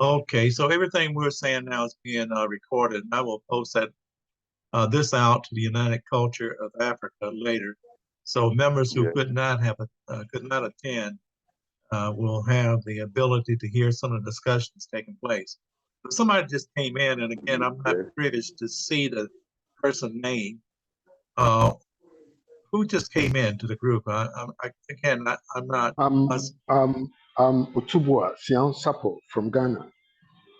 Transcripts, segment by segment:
Okay, so everything we're saying now is being recorded, and I will post this out to the United Culture of Africa later. So members who Yeah. could not attend will have the ability to hear some of the discussions taking place. If somebody just came in, and again, I'm not Yeah. privileged to see the person name. Uh, who just came into the group? Again, I'm not. Otubua Sian Sapo from Ghana.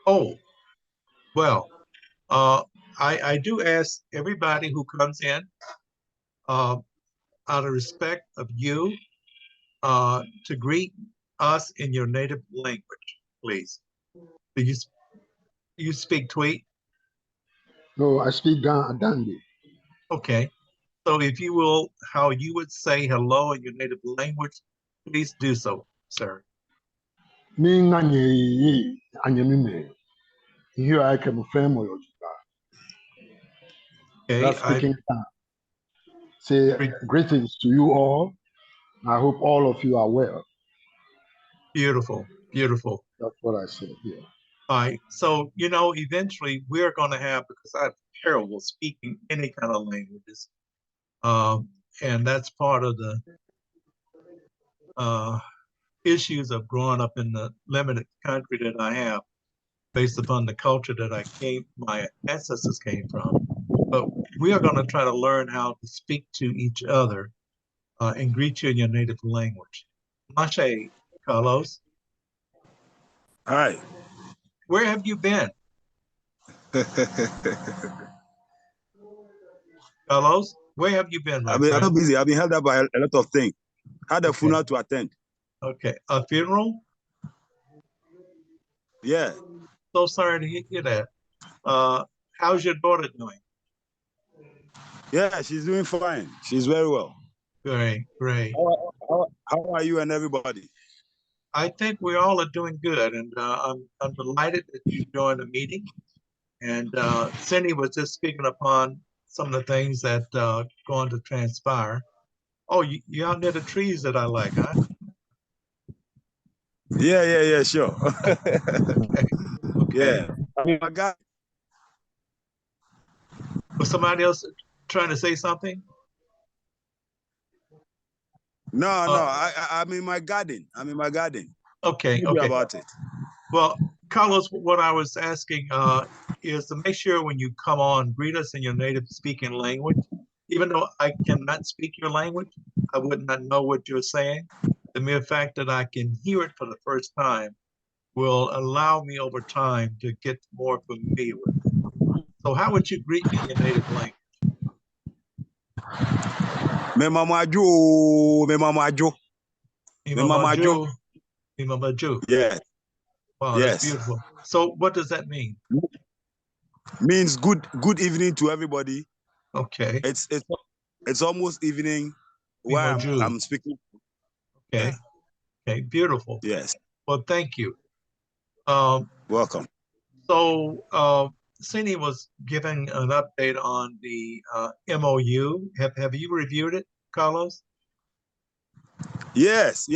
Oh, well, uh, I do ask everybody who comes in, uh, out of respect of you, to greet us in your native language, please. Do you speak Tweet? No, I speak Dandy. Okay. So if you will, how you would say hello in your native language, please do so, sir. Me Nanye Anyamime. Here I can family. Okay, That's speaking. Say greetings to you all. I hope all of you are well. beautiful, beautiful. That's what I said here. All right. So, eventually we're going to have, because I'm terrible speaking any kind of languages. And that's part of the uh, issues of growing up in the limited country that I have, based upon the culture that my ancestors came from. But we are going to try to learn how to speak to each other and greet you in your native language. Mache, Carlos, Hi. where have you been? Carlos, where have you been, my I'm friend? busy. I've been held up by a lot of things. Had a Okay. funeral to attend. Okay, a funeral? Yeah. So sorry to hear that. How's your daughter doing? Yeah, she's doing fine. She's very well. Great, great. How are you and everybody? I think we all are doing good, and I'm delighted that you joined the meeting. And Cindy was just speaking upon some of the things that going to transpire. Oh, you out near the trees that I like, huh? Yeah, sure. Okay. Yeah. I mean, my God. Was somebody else trying to say something? No. I'm in my garden. Okay, Tell me okay. about it. Well, Carlos, what I was asking is to make sure when you come on, greet us in your native speaking language. Even though I cannot speak your language, I would not know what you're saying. The mere fact that I can hear it for the first time will allow me over time to get more familiar with it. So how would you greet me in your native language? Me mama Jo. Imamaju, Imamaju. Yes. Wow, that's Yes. beautiful. So what does that mean? Means good evening to everybody. Okay. It's almost evening where Imamaju. I'm speaking. Okay. Yeah. Okay. Beautiful. Yes. Well, thank you. Um, Welcome. so Cindy was giving an update on the MOU. Have you reviewed it, Carlos? Yes.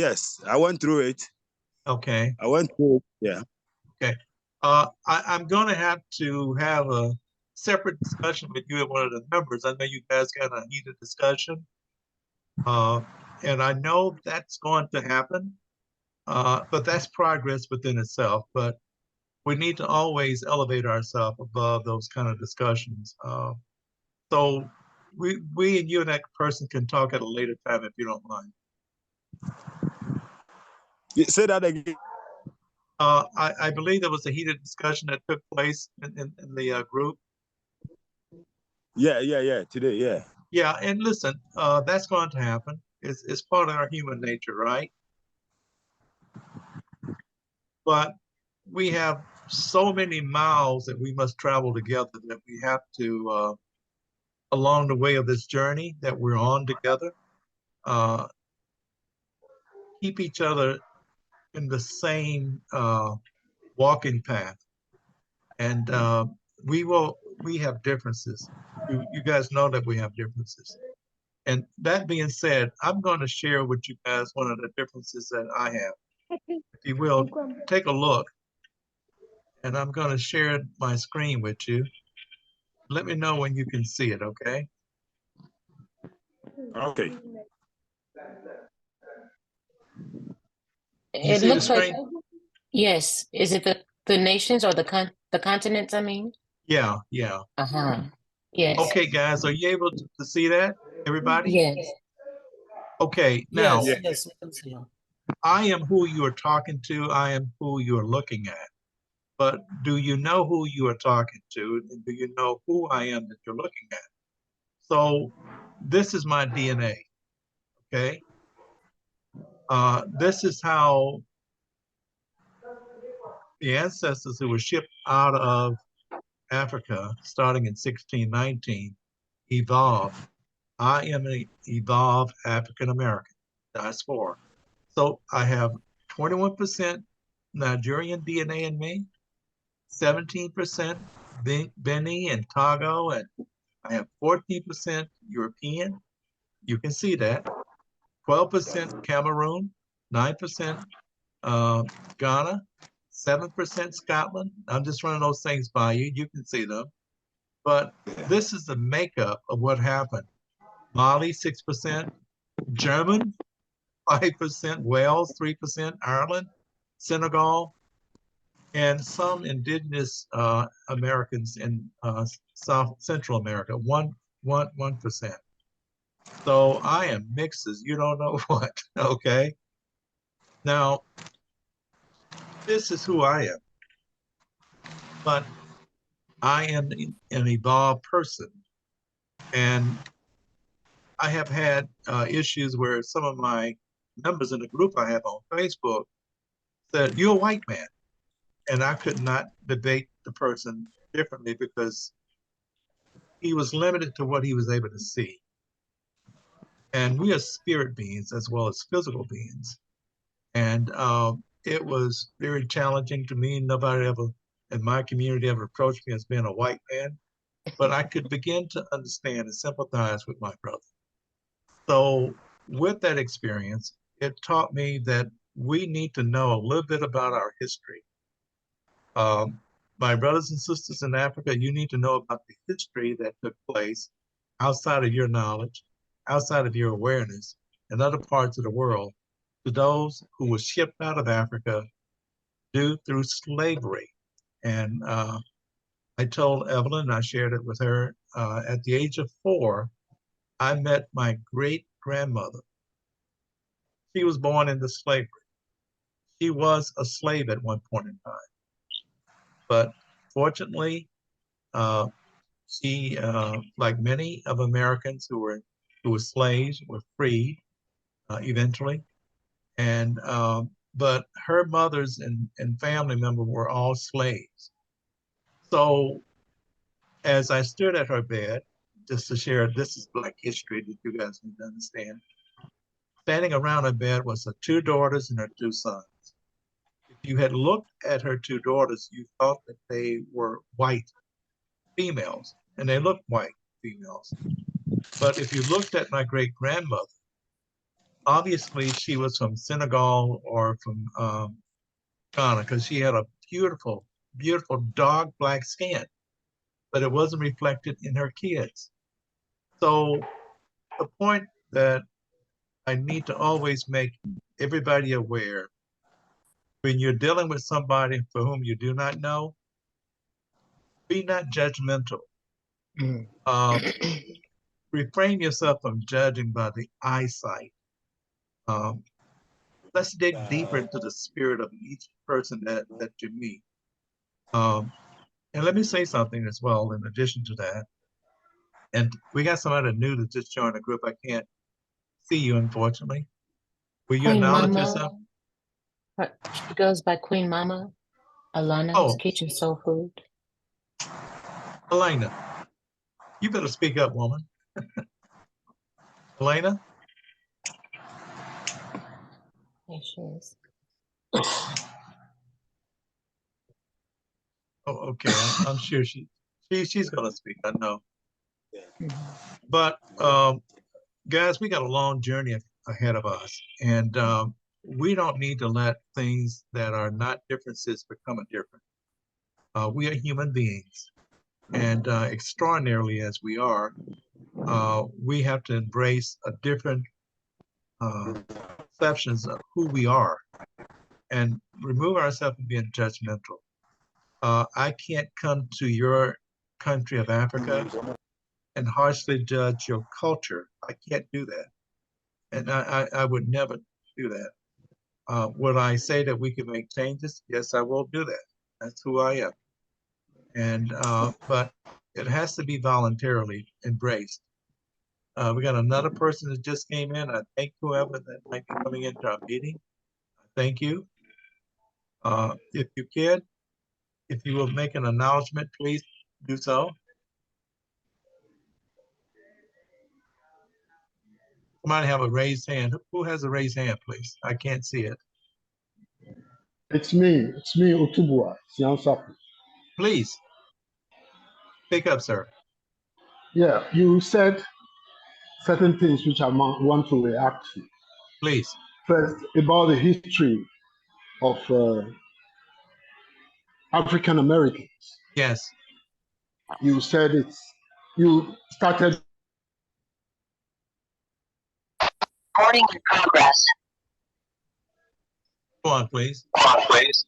I went through it. Okay. Yeah. Okay. I'm going to have a separate discussion with you and one of the members. I know you guys got a heated discussion, and I know that's going to happen. But that's progress within itself. But we need to always elevate ourselves above those kind of discussions. So we and you and that person can talk at a later time if you don't mind. Say that again. I believe there was a heated discussion that took place in the group. Yeah. Today, yeah. Yeah, and listen, that's going to happen. It's part of our human nature, right? But we have so many miles that we must travel together that we have to, along the way of this journey that we're on together, uh, keep each other in the same walking path. And we have differences. You guys know that we have differences. And that being said, I'm going to share with you guys one of the differences that I have. If you will, take a look. And I'm going to share my screen with you. Let me know when you can see it, okay? Okay. You It see the looks like, screen? yes. Is it the nations or the continents, I mean? Yeah, yeah. Uh-huh. Yes. Okay, guys, are you able to see that, everybody? Yes. Okay, now Yeah. Yes, we can see them. I am who you are talking to. I am who you are looking at. But do you know who you are talking to? And do you know who I am that you're looking at? So this is my DNA, okay? This is how the ancestors who were shipped out of Africa starting in 1619 evolved. I am an evolved African American diaspora. So I have 21% Nigerian DNA in me, 17% Benin and Togo, and I have 14% European. You can see that. 12% Cameroon, 9% Ghana, 7% Scotland. I'm just running those things by you. You can see them. But this is the makeup of what happened. Mali, 6%, German, 5%, Wales, 3%, Ireland, Senegal, and some indigenous Americans in South Central America, 1%. So I am mixed as you don't know what, okay? Now, this is who I am, but I am an evolved person. And I have had issues where some of my members in the group I have on Facebook said, "You're a white man." And I could not debate the person differently because he was limited to what he was able to see. And we are spirit beings as well as physical beings. And it was very challenging to me. Nobody ever in my community ever approached me as being a white man, but I could begin to understand and sympathize with my brother. So with that experience, it taught me that we need to know a little bit about our history. My brothers and sisters in Africa, you need to know about the history that took place outside of your knowledge, outside of your awareness, in other parts of the world, to those who were shipped out of Africa due through slavery. And I told Evelyn, I shared it with her, at the age of 4, I met my great grandmother. She was born into slavery. She was a slave at one point in time. But fortunately, uh, she, like many of Americans who were slaves, were freed eventually. And but her mothers and family members were all slaves. So as I stood at her bed, just to share, this is Black history that you guys need to understand. Standing around her bed was her 2 daughters and her 2 sons. If you had looked at her 2 daughters, you thought that they were white females, and they looked white females. But if you looked at my great grandmother, obviously she was from Senegal or from Ghana because she had a beautiful, beautiful dark black skin, but it wasn't reflected in her kids. So the point that I need to always make everybody aware when you're dealing with somebody for whom you do not know, be not judgmental. Mm. Refrain yourself from judging by the eyesight. Um, let's dig deeper into the spirit of each person that you meet. And let me say something as well, in addition to that. And we got somebody new that just joined the group. I can't see you, unfortunately. Will you Queen acknowledge Mama, yourself? she goes by Queen Mama, Alana's Oh, Kitchen Soul Food. Elena, you better speak up, woman. Elena? There she is. Oh, okay. I'm sure she's gonna speak. I know. Mhm. But guys, we got a long journey ahead of us, and we don't need to let things that are not differences become a difference. We are human beings, and extraordinarily as we are, we have to embrace a different perceptions of who we are and remove ourselves from being judgmental. I can't come to your country of Africa and harshly judge your culture. I can't do that. And I would never do that. Would I say that we can make changes? Yes, I will do that. That's who I am. And but it has to be voluntarily embraced. We got another person that just came in. I thank whoever that might be coming into our meeting. Thank you. If you can, if you will make an announcement, please do so. Somebody have a raised hand. Who has a raised hand, please? I can't see it. It's me, Otubua, Siansapu. Please, speak up, sir. Yeah, you said certain things which I want to react to. Please. First, about the history of African Americans. Yes. You said you started. Recording in progress. Go on, please. Go on, please.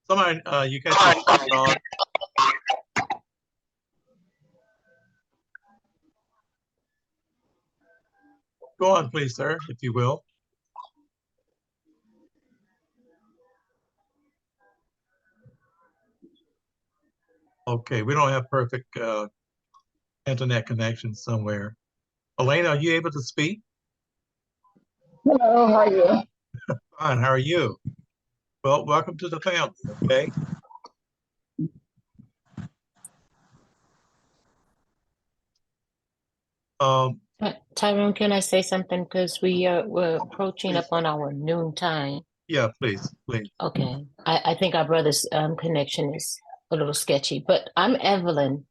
Somebody, you got your phone on. Go on, please, sir, if you will. Okay, we don't have perfect internet connection somewhere. Elena, are you able to speak? Hello, how are you? Fine, how are you? Well, welcome to the family, okay? Tyrone, can I say something? Because we're approaching up on our noon time. Yeah, please, please. Okay. I think our brother's connection is a little sketchy, but I'm Evelyn,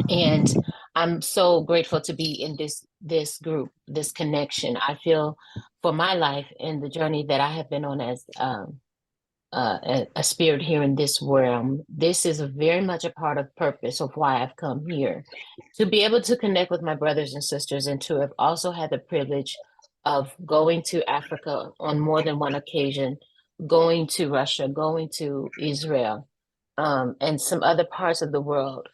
and I'm so grateful to be in this group, this connection. I feel for my life and the journey that I have been on as a spirit here in this realm, this is very much a part of purpose of why I've come here, to be able to connect with my brothers and sisters, and to have also had the privilege of going to Africa on more than one occasion, going to Russia, going to Israel, and some other parts of the world.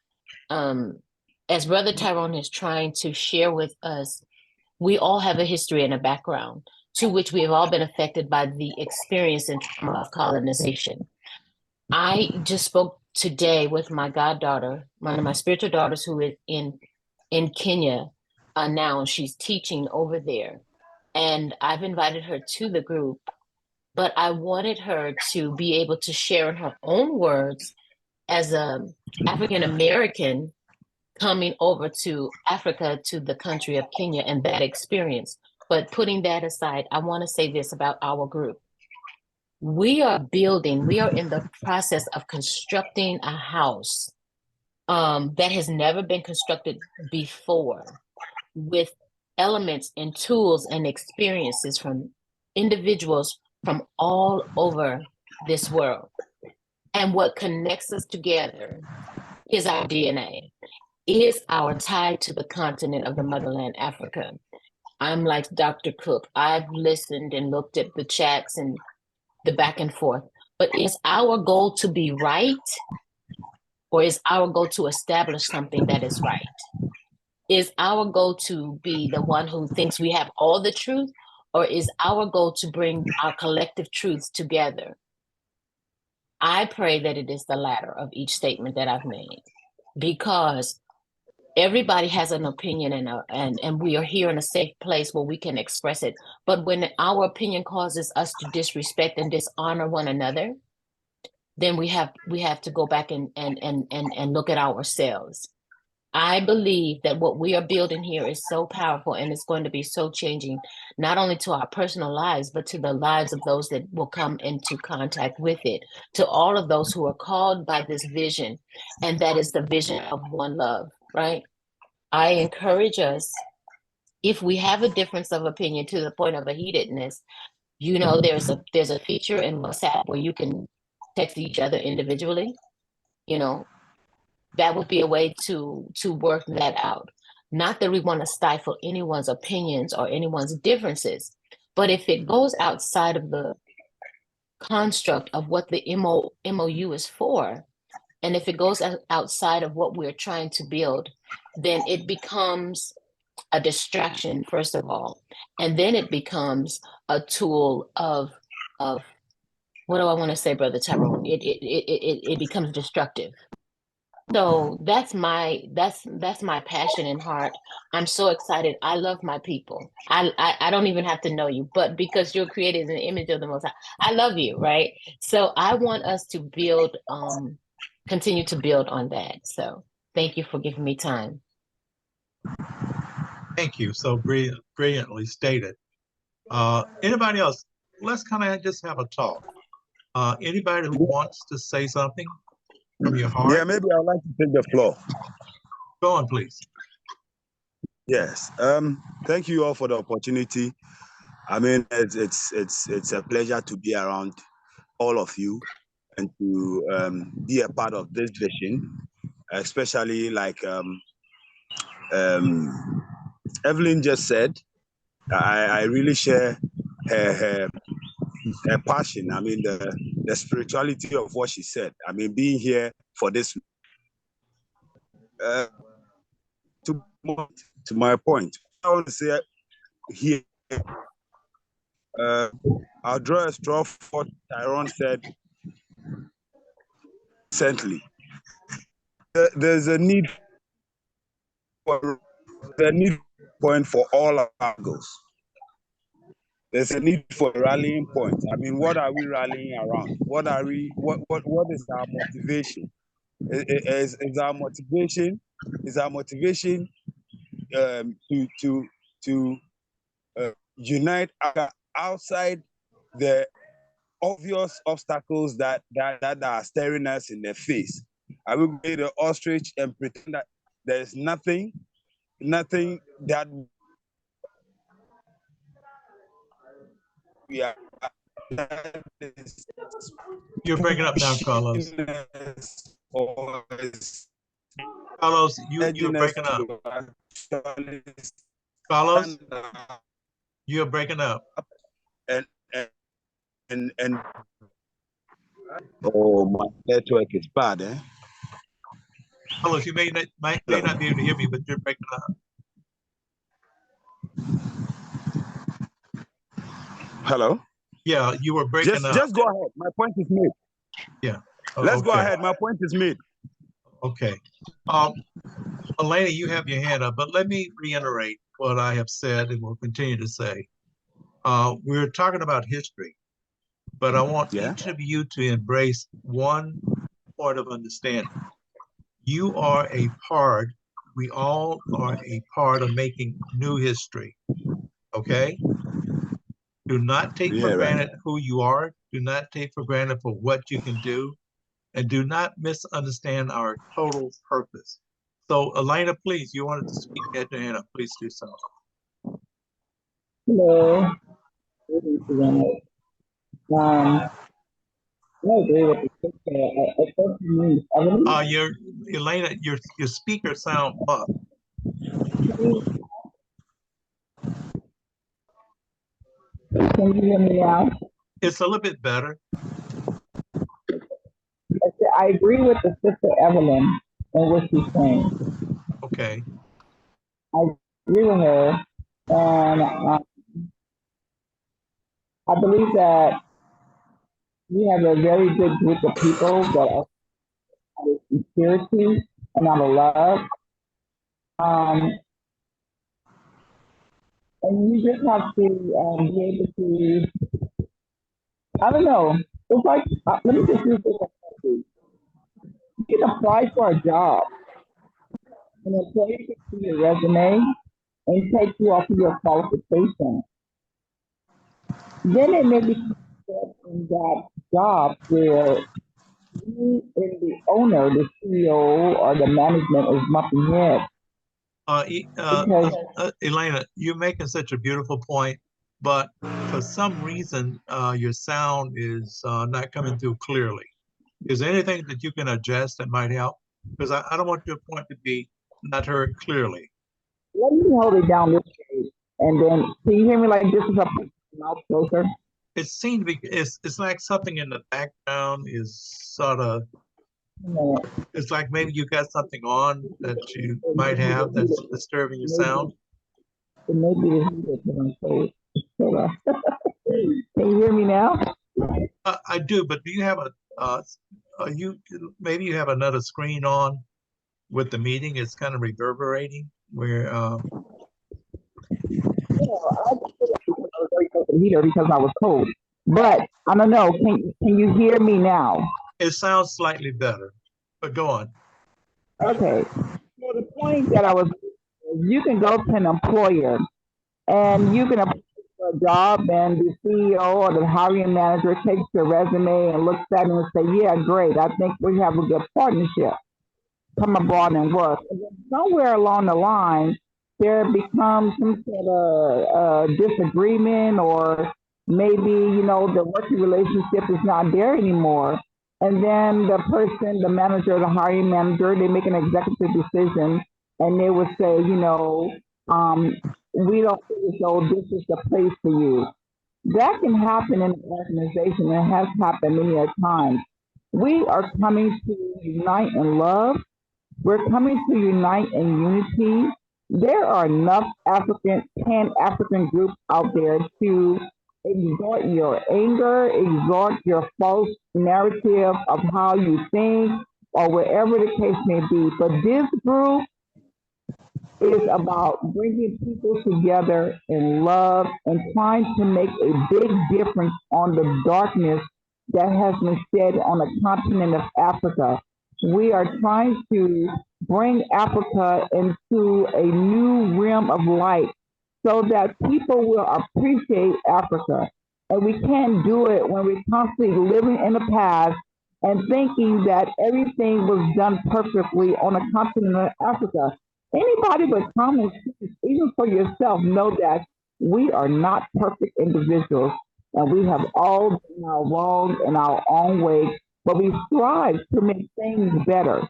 As Brother Tyrone is trying to share with us, we all have a history and a background to which we have all been affected by the experience and trauma of colonization. I just spoke today with my goddaughter, one of my spiritual daughters, who is in Kenya now. She's teaching over there, and I've invited her to the group, but I wanted her to be able to share in her own words as a African American coming over to Africa, to the country of Kenya, and that experience. But putting that aside, I want to say this about our group. We are in the process of constructing a house that has never been constructed before, with elements and tools and experiences from individuals from all over this world. And what connects us together is our DNA, is our tie to the continent of the motherland, Africa. I'm like Dr. Cook. I've listened and looked at the chats and the back and forth, but is our goal to be right, or is our goal to establish something that is right? Is our goal to be the one who thinks we have all the truth, or is our goal to bring our collective truths together? I pray that it is the latter of each statement that I've made, because everybody has an opinion, and we are here in a safe place where we can express it. But when our opinion causes us to disrespect and dishonor one another, then we have to go back and look at ourselves. I believe that what we are building here is so powerful, and it's going to be so changing, not only to our personal lives, but to the lives of those that will come into contact with it, to all of those who are called by this vision, and that is the vision of one love, right? I encourage us, if we have a difference of opinion to the point of a heatedness, there's a feature in WhatsApp where you can text each other individually. you know, that would be a way to work that out. Not that we want to stifle anyone's opinions or anyone's differences, but if it goes outside of the construct of what the MOU is for, and if it goes outside of what we're trying to build, then it becomes a distraction, first of all, and then it becomes a tool of what do I want to say, Brother Tyrone? It becomes destructive. So that's my passion and heart. I'm so excited. I love my people. I don't even have to know you, but because you're created in the image of the Most High, I love you, right? So I want us to build, continue to build on that. So thank you for giving me time. Thank you. So brilliantly stated. Anybody else? Let's kind of just have a talk. Anybody who wants to say something from your heart? Yeah, maybe I'd like to take the floor. Go on, please. Yes. Thank you all for the opportunity. I mean, it's a pleasure to be around all of you and to be a part of this vision, especially like Evelyn just said. I really share her passion. I mean, the spirituality of what she said. I mean, being here for this. To my point, I want to say here, I'll draw a straw for what Tyrone said recently. There's a need for point for all our goals. There's a need for a rallying point. I mean, what are we rallying around? What is our motivation? Is our motivation to unite outside the obvious obstacles that are staring us in the face? Are we going to be the ostrich and pretend that there's nothing that we are? You're breaking up now, Carlos. Carlos, you're breaking up. Carlos, you're breaking up. And oh, my network is bad, eh? Carlos, you may not be able to hear me, but you're breaking up. Hello? Yeah, you were breaking up. Just go ahead. My point is made. Yeah. Let's go ahead. My point is made. Okay. Elena, you have your hand up, but let me reiterate what I have said and will continue to say. We're talking about history, but I want each of you to embrace one point of understanding. You are a part, we all are a part of making new history, okay? Do not take for granted who you are. Do not take for granted for what you can do. And do not misunderstand our total purpose. So, Elena, please, you wanted to speak, get your hand up. Please do so. Hello. I agree with the sister. Elena, your speaker sound up. Can you hear me now? It's a little bit better. I agree with the sister Evelyn and what she's saying. Okay. I agree with her, and I believe that we have a very good group of people that are out of sincerity and out of love. And you just have to be able to, I don't know, it's like, let me just use this example. You can apply for a job, and an employer can see your resume and take you off of your qualification. Then it may be in that job where you and the owner, the CEO or the management is bumping heads. Elena, you're making such a beautiful point, but for some reason, your sound is not coming through clearly. Is there anything that you can adjust that might help? Because I don't want your point to be not heard clearly. Let me hold it down this way, and then can you hear me like this is a mouth closer? It seems to be, it's like something in the background is sort of, it's like maybe you got something on that you might have that's disturbing your sound. It may be the heater because I'm cold. Hold on. Can you hear me now? I do, but do you have maybe you have another screen on with the meeting? It's kind of reverberating where, Yeah, I just feel like because I was very close to the heater because I was cold. But I don't know. Can you hear me now? it sounds slightly better, but go on. Okay. So the point that I was, you can go to an employer and you can apply for a job, and the CEO or the hiring manager takes your resume and looks at it and say, "Yeah, great. I think we have a good partnership. Come abroad and work." And then somewhere along the line, there becomes some sort of disagreement, or maybe the working relationship is not there anymore. And then the person, the manager, the hiring manager, they make an executive decision, and they would say, um, we don't feel as though this is the place for you. That can happen in an organization, and it has happened many a times. We are coming to unite in love. We're coming to unite in unity. There are enough Pan-African groups out there to exhort your anger, exhort your false narrative of how you think, or wherever the case may be. But this group is about bringing people together in love and trying to make a big difference on the darkness that has been shed on the continent of Africa. We are trying to bring Africa into a new realm of light so that people will appreciate Africa. And we can't do it when we're constantly living in the past and thinking that everything was done perfectly on the continent of Africa. Anybody with common sense, even for yourself, know that we are not perfect individuals, and we have all done our wrong in our own way, but we strive to make things better.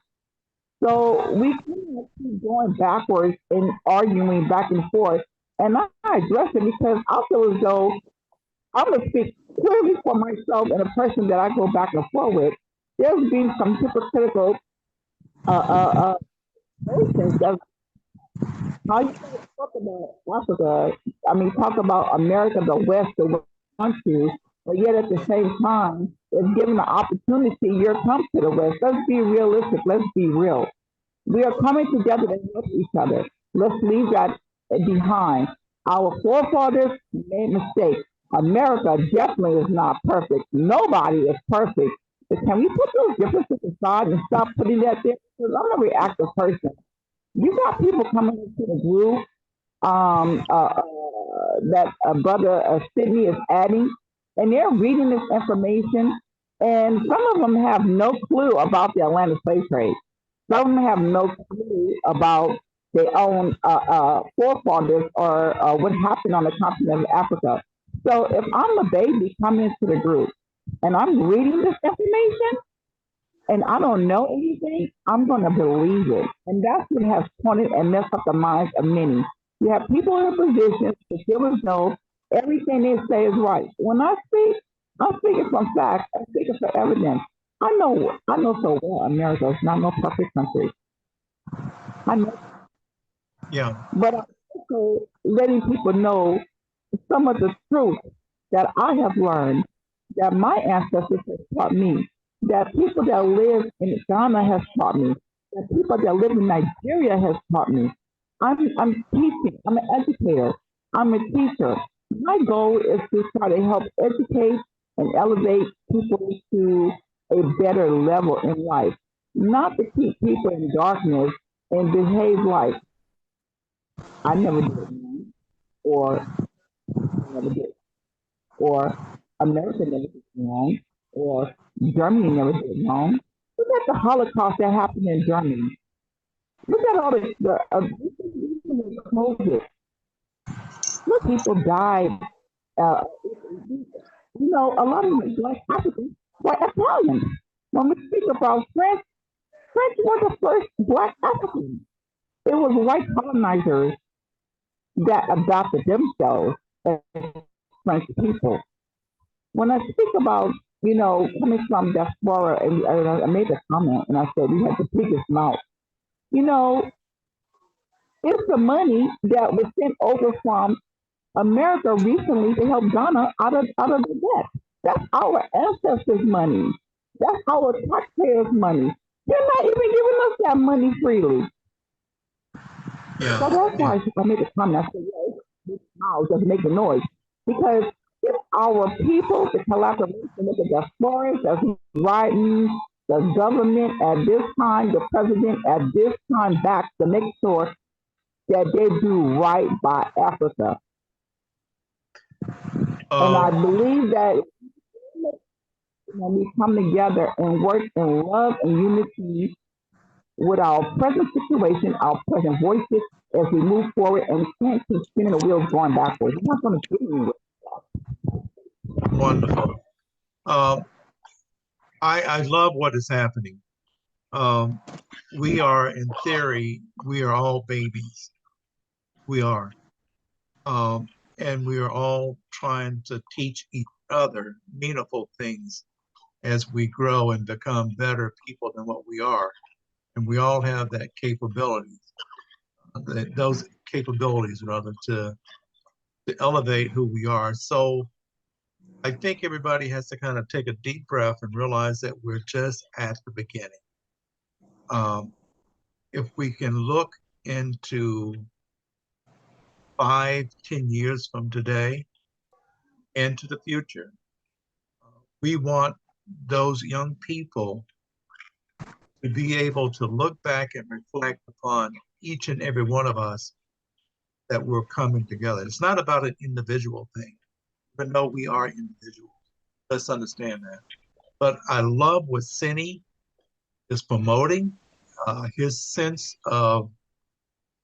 So we can't keep going backwards and arguing back and forth. And I address it because I feel as though I'm going to speak clearly for myself and a person that I go back and forth with. There's been some hypocritical notions of how you talk about Africa. I mean, talk about America, the West, the West countries, but yet at the same time, if given the opportunity, you're come to the West. Let's be realistic. Let's be real. We are coming together to help each other. Let's leave that behind. Our forefathers made mistakes. America definitely is not perfect. Nobody is perfect. But can we put those differences aside and stop putting that there? Because I'm a reactive person. You got people coming into the group that brother Sydney is adding, and they're reading this information, and some of them have no clue about the Atlanta slave trade. Some of them have no clue about their own forefathers or what happened on the continent of Africa. So if I'm a baby coming into the group and I'm reading this information, and I don't know anything, I'm going to believe it. And that's what has pointed and messed up the minds of many. You have people in positions to feel as though everything they say is right. When I speak, I'm speaking from facts. I'm speaking for evidence. I know so well America is not no perfect country. I know, Yeah. but I'm also letting people know some of the truth that I have learned, that my ancestors have taught me, that people that live in Ghana has taught me, that people that live in Nigeria has taught me. I'm teaching. I'm an educator. I'm a teacher. My goal is to try to help educate and elevate people to a better level in life, not to keep people in darkness and behave like I never did it, or I never did, or America never did wrong, or Germany never did wrong. Look at the Holocaust that happened in Germany. Look at all the COVID. Look, people died. Uh, a lot of them, like Africans, were Italian. When we speak about French were the first black Africans. It was white colonizers that adopted themselves as French people. When I speak about, coming from diaspora, and I made a comment and I said we had the biggest mouth. You know, it's the money that was sent over from America recently to help Ghana out of the debt. That's our ancestors' money. That's our taxpayers' money. They're not even giving us that money freely. Yeah. So that's Yeah. why I made a comment. I said, yeah, it's mouths just making noise. Because it's our people, the collaboration with the diaspora, that's writing the government at this time, the president at this time back to make sure that they do right by Africa. And I believe that when we come together and work in love and unity with our present situation, our present voices, as we move forward, and we can't keep spinning the wheels going backwards. We're not going to get anywhere. Wonderful. I love what is happening. We are, in theory, we are all babies. We are. And we are all trying to teach each other meaningful things as we grow and become better people than what we are. And we all have that capability, those capabilities rather, to elevate who we are. So I think everybody has to kind of take a deep breath and realize that we're just at the beginning. If we can look into 5, 10 years from today into the future, we want those young people to be able to look back and reflect upon each and every one of us that we're coming together. It's not about an individual thing, even though we are individuals. Let's understand that. But I love what Cindy is promoting, his sense of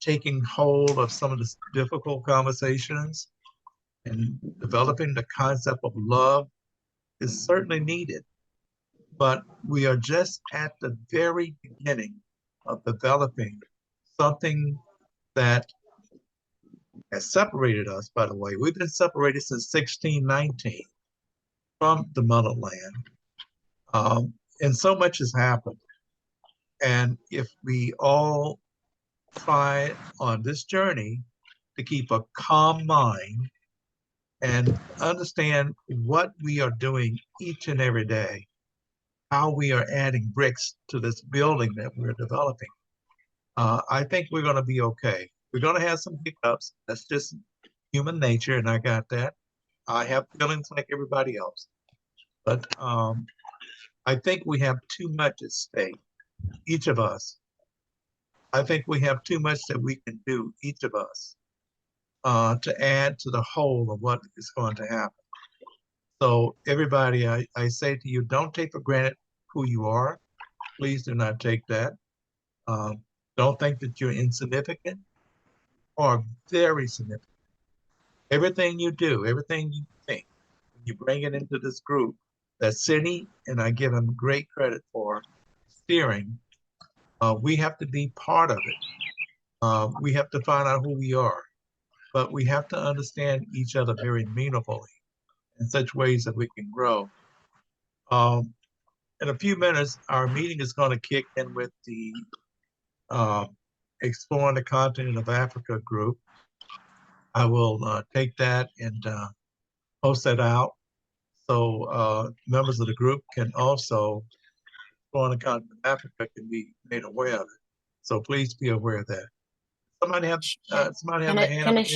taking hold of some of the difficult conversations and developing the concept of love is certainly needed. But we are just at the very beginning of developing something that has separated us, by the way. We've been separated since 1619 from the motherland. And so much has happened. And if we all try on this journey to keep a calm mind and understand what we are doing each and every day, how we are adding bricks to this building that we're developing, I think we're going to be okay. We're going to have some hiccups. That's just human nature, and I got that. I have feelings like everybody else. But I think we have too much at stake, each of us. I think we have too much that we can do, each of us, to add to the whole of what is going to happen. So everybody, I say to you, don't take for granted who you are. Please do not take that. Don't think that you're insignificant or very significant. Everything you do, everything you think, when you bring it into this group, that Cindy, and I give him great credit for steering, we have to be part of it. We have to find out who we are, but we have to understand each other very meaningfully in such ways that we can grow. In a few minutes, our meeting is going to kick in with the Exploring the Continent of Africa group. I will take that and post that out so members of the group can also, Exploring the Continent of Africa, can be made aware of it. So please be aware of that. Somebody have a hand up?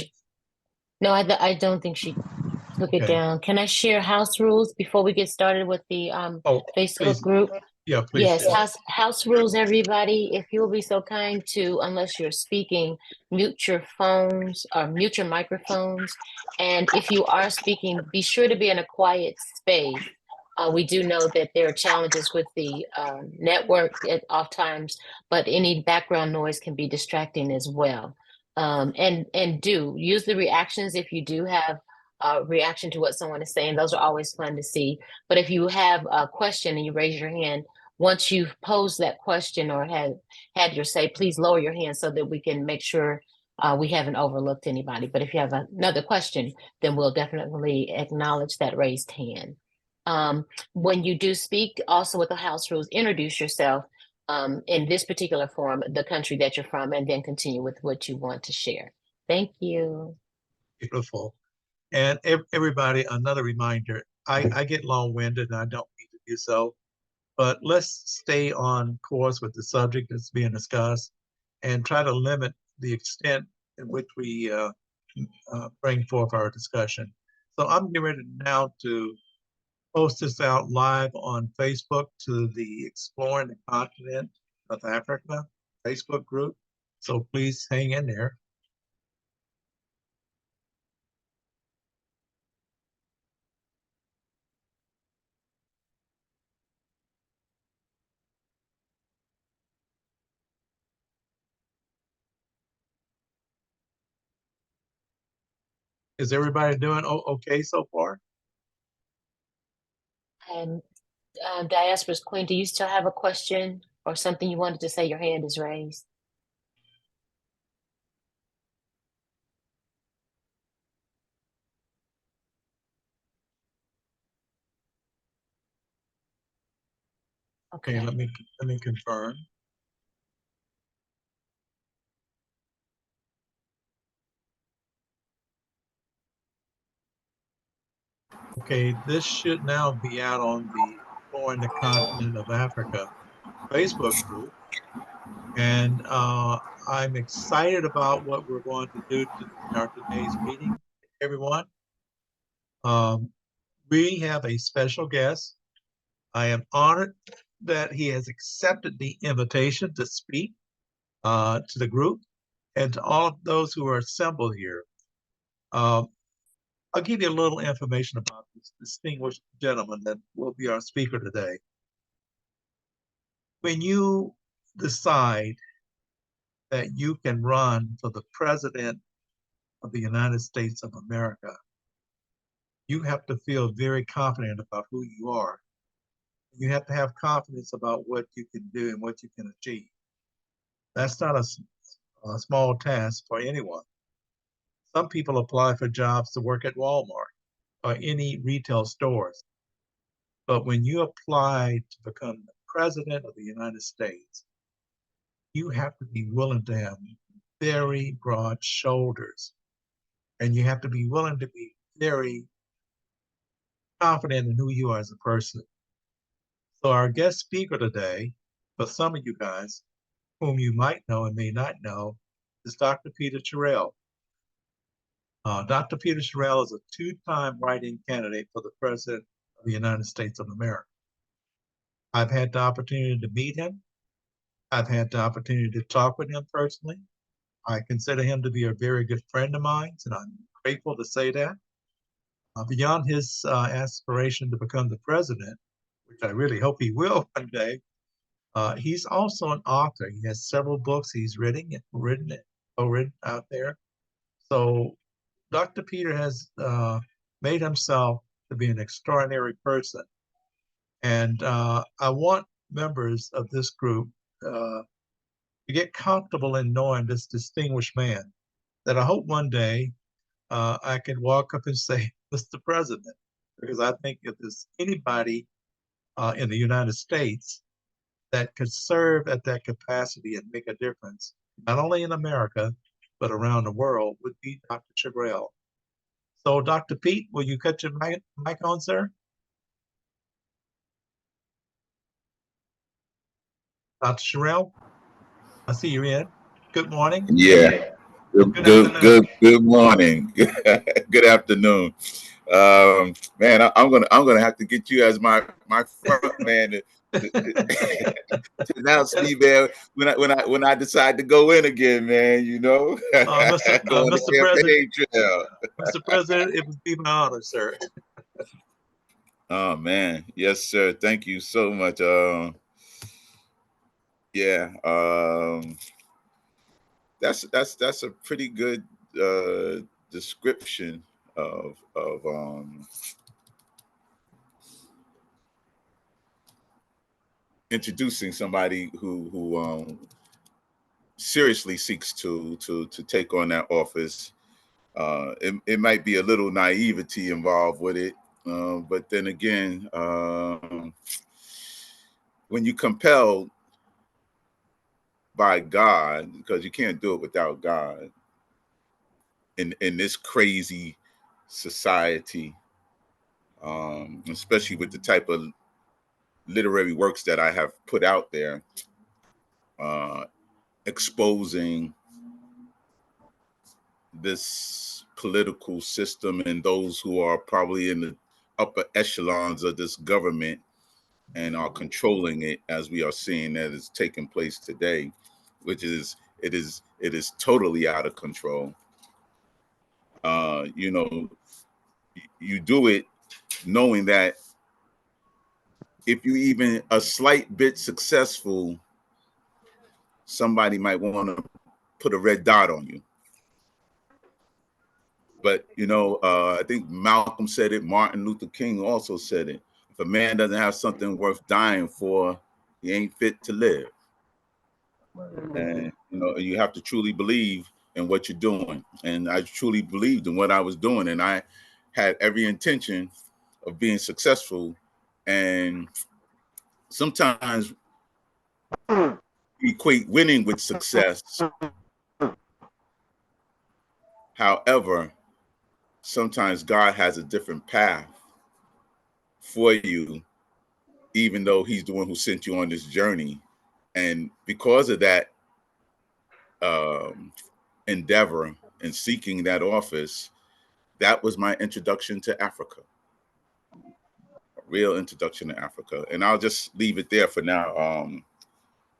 No, I don't think she took it down. Can I share house rules before we get started with the Facebook please. group? Yeah, please. Yes, house rules, everybody. If you will be so kind to, unless you're speaking, mute your phones or mute your microphones. And if you are speaking, be sure to be in a quiet space. We do know that there are challenges with the network at off times, but any background noise can be distracting as well. And do use the reactions if you do have a reaction to what someone is saying. Those are always fun to see. But if you have a question and you raise your hand, once you've posed that question or had your say, please lower your hand so that we can make sure we haven't overlooked anybody. But if you have another question, then we'll definitely acknowledge that raised hand. When you do speak, also with the house rules, introduce yourself in this particular forum, the country that you're from, and then continue with what you want to share. Thank you. Beautiful. And everybody, another reminder, I get long-winded and I don't mean to do so, but let's stay on course with the subject that's being discussed and try to limit the extent in which we bring forth our discussion. So I'm getting ready now to post this out live on Facebook to the Exploring the Continent of Africa Facebook group. So please hang in there. Is everybody doing okay so far? And Diaspora's Queen, do you still have a question or something you wanted to say? Your hand is raised. Okay, let me confirm. Okay, this should now be out on the Exploring the Continent of Africa Facebook group. And I'm excited about what we're going to do in our today's meeting, everyone. We have a special guest. I am honored that he has accepted the invitation to speak to the group and to all of those who are assembled here. I'll give you a little information about this distinguished gentleman that will be our speaker today. When you decide that you can run for the president of the United States of America, you have to feel very confident about who you are. You have to have confidence about what you can do and what you can achieve. That's not a small task for anyone. Some people apply for jobs to work at Walmart or any retail stores. But when you apply to become the president of the United States, you have to be willing to have very broad shoulders. And you have to be willing to be very confident in who you are as a person. So our guest speaker today, for some of you guys, whom you might know and may not know, is Dr. Peter Terrell. Dr. Peter Terrell is a two-time write-in candidate for the President of the United States of America. I've had the opportunity to meet him. I've had the opportunity to talk with him personally. I consider him to be a very good friend of mine, and I'm grateful to say that. Beyond his aspiration to become the president, which I really hope he will one day, he's also an author. He has several books he's written out there. So Dr. Peter has made himself to be an extraordinary person. And I want members of this group to get comfortable in knowing this distinguished man, that I hope one day I can walk up and say, Mr. President, because I think if there's anybody in the United States that could serve at that capacity and make a difference, not only in America, but around the world, would be Dr. Terrell. So, Dr. Pete, will you cut your mic on, sir? Dr. Terrell, I see you're in. Good morning. Yeah. Good morning. Good afternoon. Man, I'm gonna have to get you as my front man to announce me, man, when I decide to go in again, man. You know, go on the campaign trail. Mr. President, it would be my honor, sir. Oh man, yes, sir. Thank you so much. Yeah. That's a pretty good description of introducing somebody who seriously seeks to take on that office. It might be a little naivety involved with it, but then again, when you compelled by God, because you can't do it without God in this crazy society, especially with the type of literary works that I have put out there, exposing this political system and those who are probably in the upper echelons of this government and are controlling it, as we are seeing that is taking place today, which is it is totally out of control. You know, you do it knowing that if you even a slight bit successful, somebody might want to put a red dot on you. But you know, I think Malcolm said it. Martin Luther King also said it. If a man doesn't have something worth dying for, he ain't fit to live. And you know, you have to truly believe in what you're doing. And I truly believed in what I was doing, and I had every intention of being successful. And sometimes we equate winning with success. However, sometimes God has a different path for you, even though he's the one who sent you on this journey. And because of that endeavor and seeking that office, that was my introduction to Africa, a real introduction to Africa. And I'll just leave it there for now.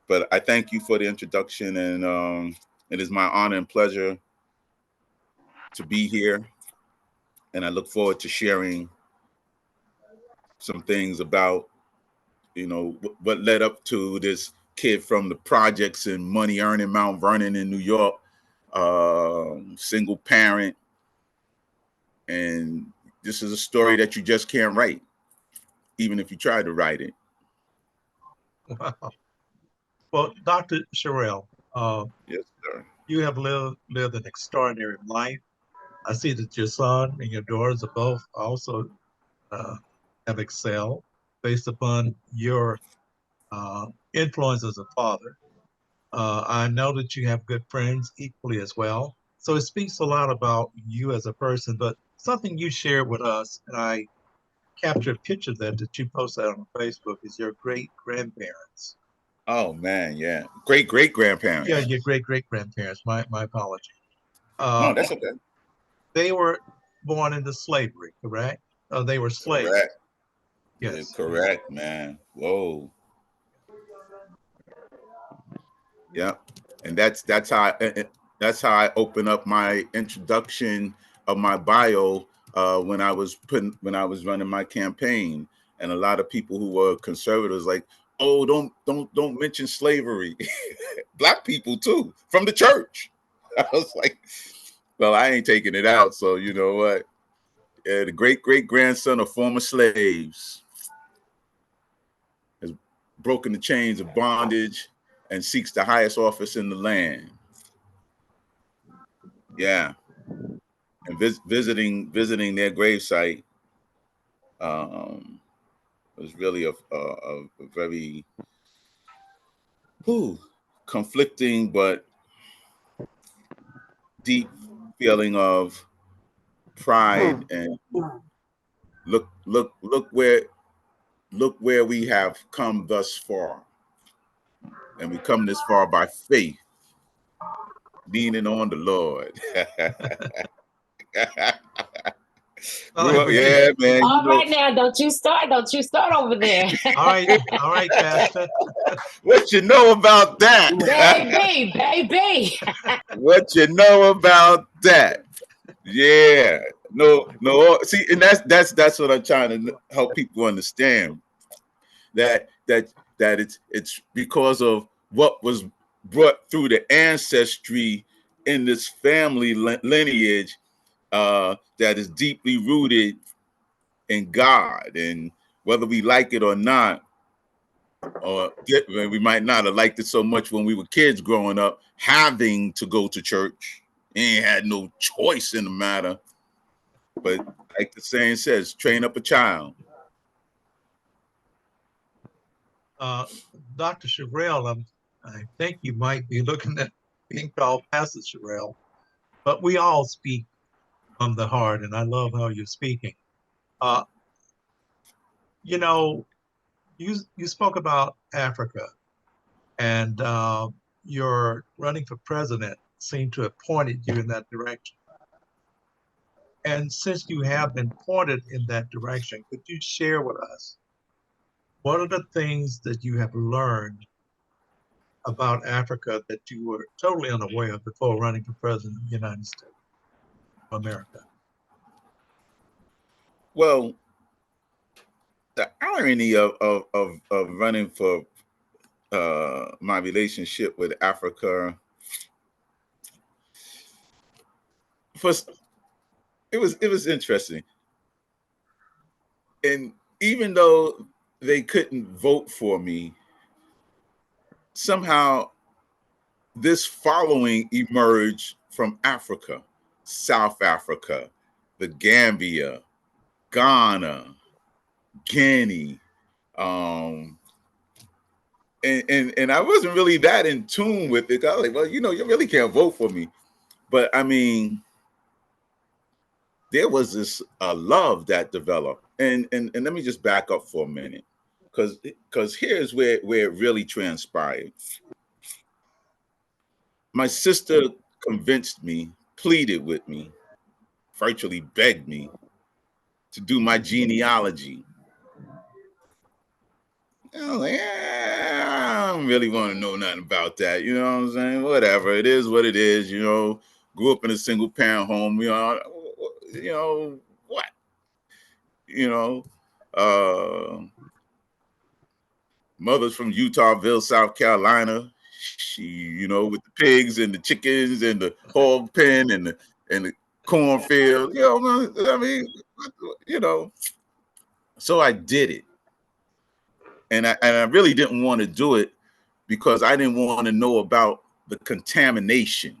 But I thank you for the introduction, and it is my honor and pleasure to be here. And I look forward to sharing some things about, you know, what led up to this kid from the projects in money earning Mount Vernon in New York, single parent. And this is a story that you just can't write, even if you try to write it. Wow. Well, Dr. Sherrill, Yes, sir. you have lived an extraordinary life. I see that your son and your daughters are both also have excelled based upon your influence as a father. I know that you have good friends equally as well. So it speaks a lot about you as a person, but something you shared with us, and I captured a picture of that you posted on Facebook, is your great grandparents. Oh man, yeah. Great great grandparents. Yeah, your great great grandparents. My apology. No, that's okay. They were born into slavery, correct? They were slaves. Correct. Yes. Correct, man. Whoa. Yeah. And that's how I open up my introduction of my bio when I was running my campaign. And a lot of people who were conservatives like, oh, don't mention slavery. Black people too, from the church. I was like, well, I ain't taking it out. So you know what? The great great grandson of former slaves has broken the chains of bondage and seeks the highest office in the land. Yeah, and visiting their gravesite was really a very conflicting but deep feeling of pride and look where we have come thus far, and we come this far by faith, leaning on the Lord. Yeah, man. All right, now, don't you start over there. All right, Pastor. What you know about that? Baby. What you know about that? Yeah. No. See, and that's what I'm trying to help people understand. That it's because of what was brought through the ancestry in this family lineage that is deeply rooted in God. And whether we like it or not, or we might not have liked it so much when we were kids growing up, having to go to church. Ain't had no choice in the matter. But like the saying says, train up a child. Dr. Sherrill, I think you might be looking at being called Pastor Sherrill, but we all speak from the heart, and I love how you're speaking. You know, you spoke about Africa, and your running for president seemed to have pointed you in that direction. And since you have been pointed in that direction, could you share with us what are the things that you have learned about Africa that you were totally unaware of before running for president of the United States of America? Well, the irony of running for my relationship with Africa, first, it was interesting. And even though they couldn't vote for me, somehow this following emerged from Africa, South Africa, the Gambia, Ghana, Guinea, and I wasn't really that in tune with it. I was like, well, you really can't vote for me. But I mean, there was this love that developed. And let me just back up for a minute, because here's where it really transpired. My sister convinced me, pleaded with me, virtually begged me to do my genealogy. I was like, I don't really want to know nothing about that. You know what I'm saying? Whatever. It is what it is. Grew up in a single parent home. What? Mother's from Utahville, South Carolina. She, with the pigs and the chickens and the hog pen and the cornfield. I mean, So I did it. And I really didn't want to do it because I didn't want to know about the contamination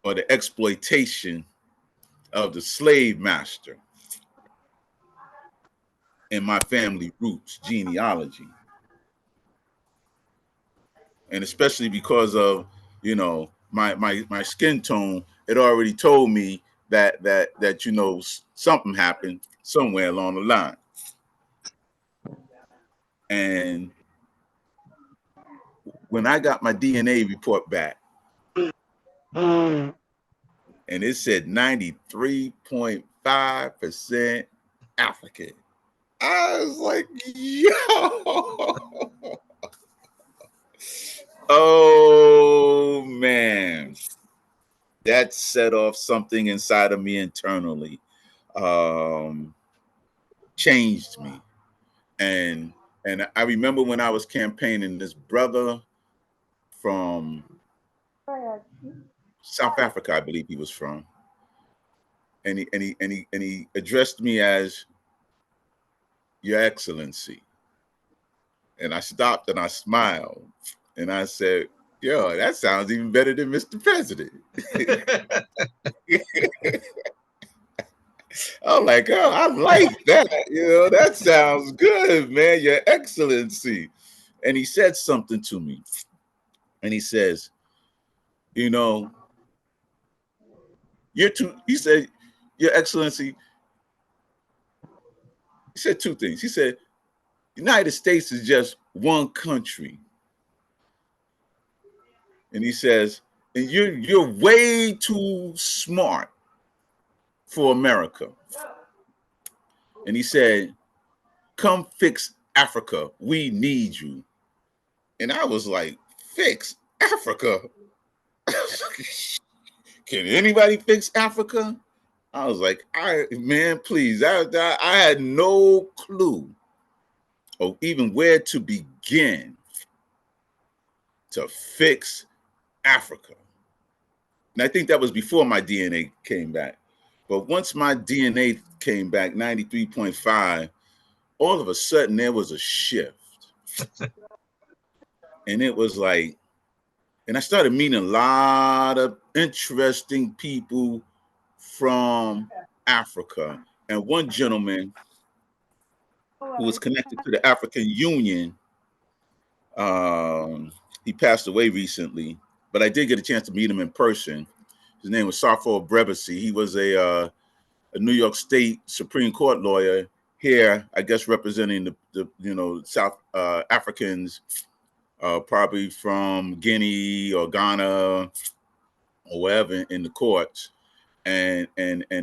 or the exploitation of the slave master in my family roots, genealogy. And especially because of, my skin tone, it already told me that something happened somewhere along the line. And when I got my DNA report back, and it said 93.5% African, I was like, yo. Oh, man. That set off something inside of me internally, changed me. And I remember when I was campaigning, this brother from South Africa, I believe he was from, and he addressed me as Your Excellency. And I stopped and I smiled and I said, yo, that sounds even better than Mr. President. I'm like, oh, I like that. That sounds good, man. Your Excellency. And he said something to me. And he says, he said, Your Excellency, he said two things. He said, United States is just one country. And he says, and you're way too smart for America. And he said, come fix Africa. We need you. And I was like, fix Africa? Can anybody fix Africa? I was like, man, please. I had no clue of even where to begin to fix Africa. And I think that was before my DNA came back. But once my DNA came back, 93.5, all of a sudden there was a shift. And it was like, and I started meeting a lot of interesting people from Africa. And one gentleman who was connected to the African Union, he passed away recently, but I did get a chance to meet him in person. His name was Sarfo Brevesi. He was a New York State Supreme Court lawyer here, I guess, representing the South Africans, probably from Guinea or Ghana or wherever in the courts. And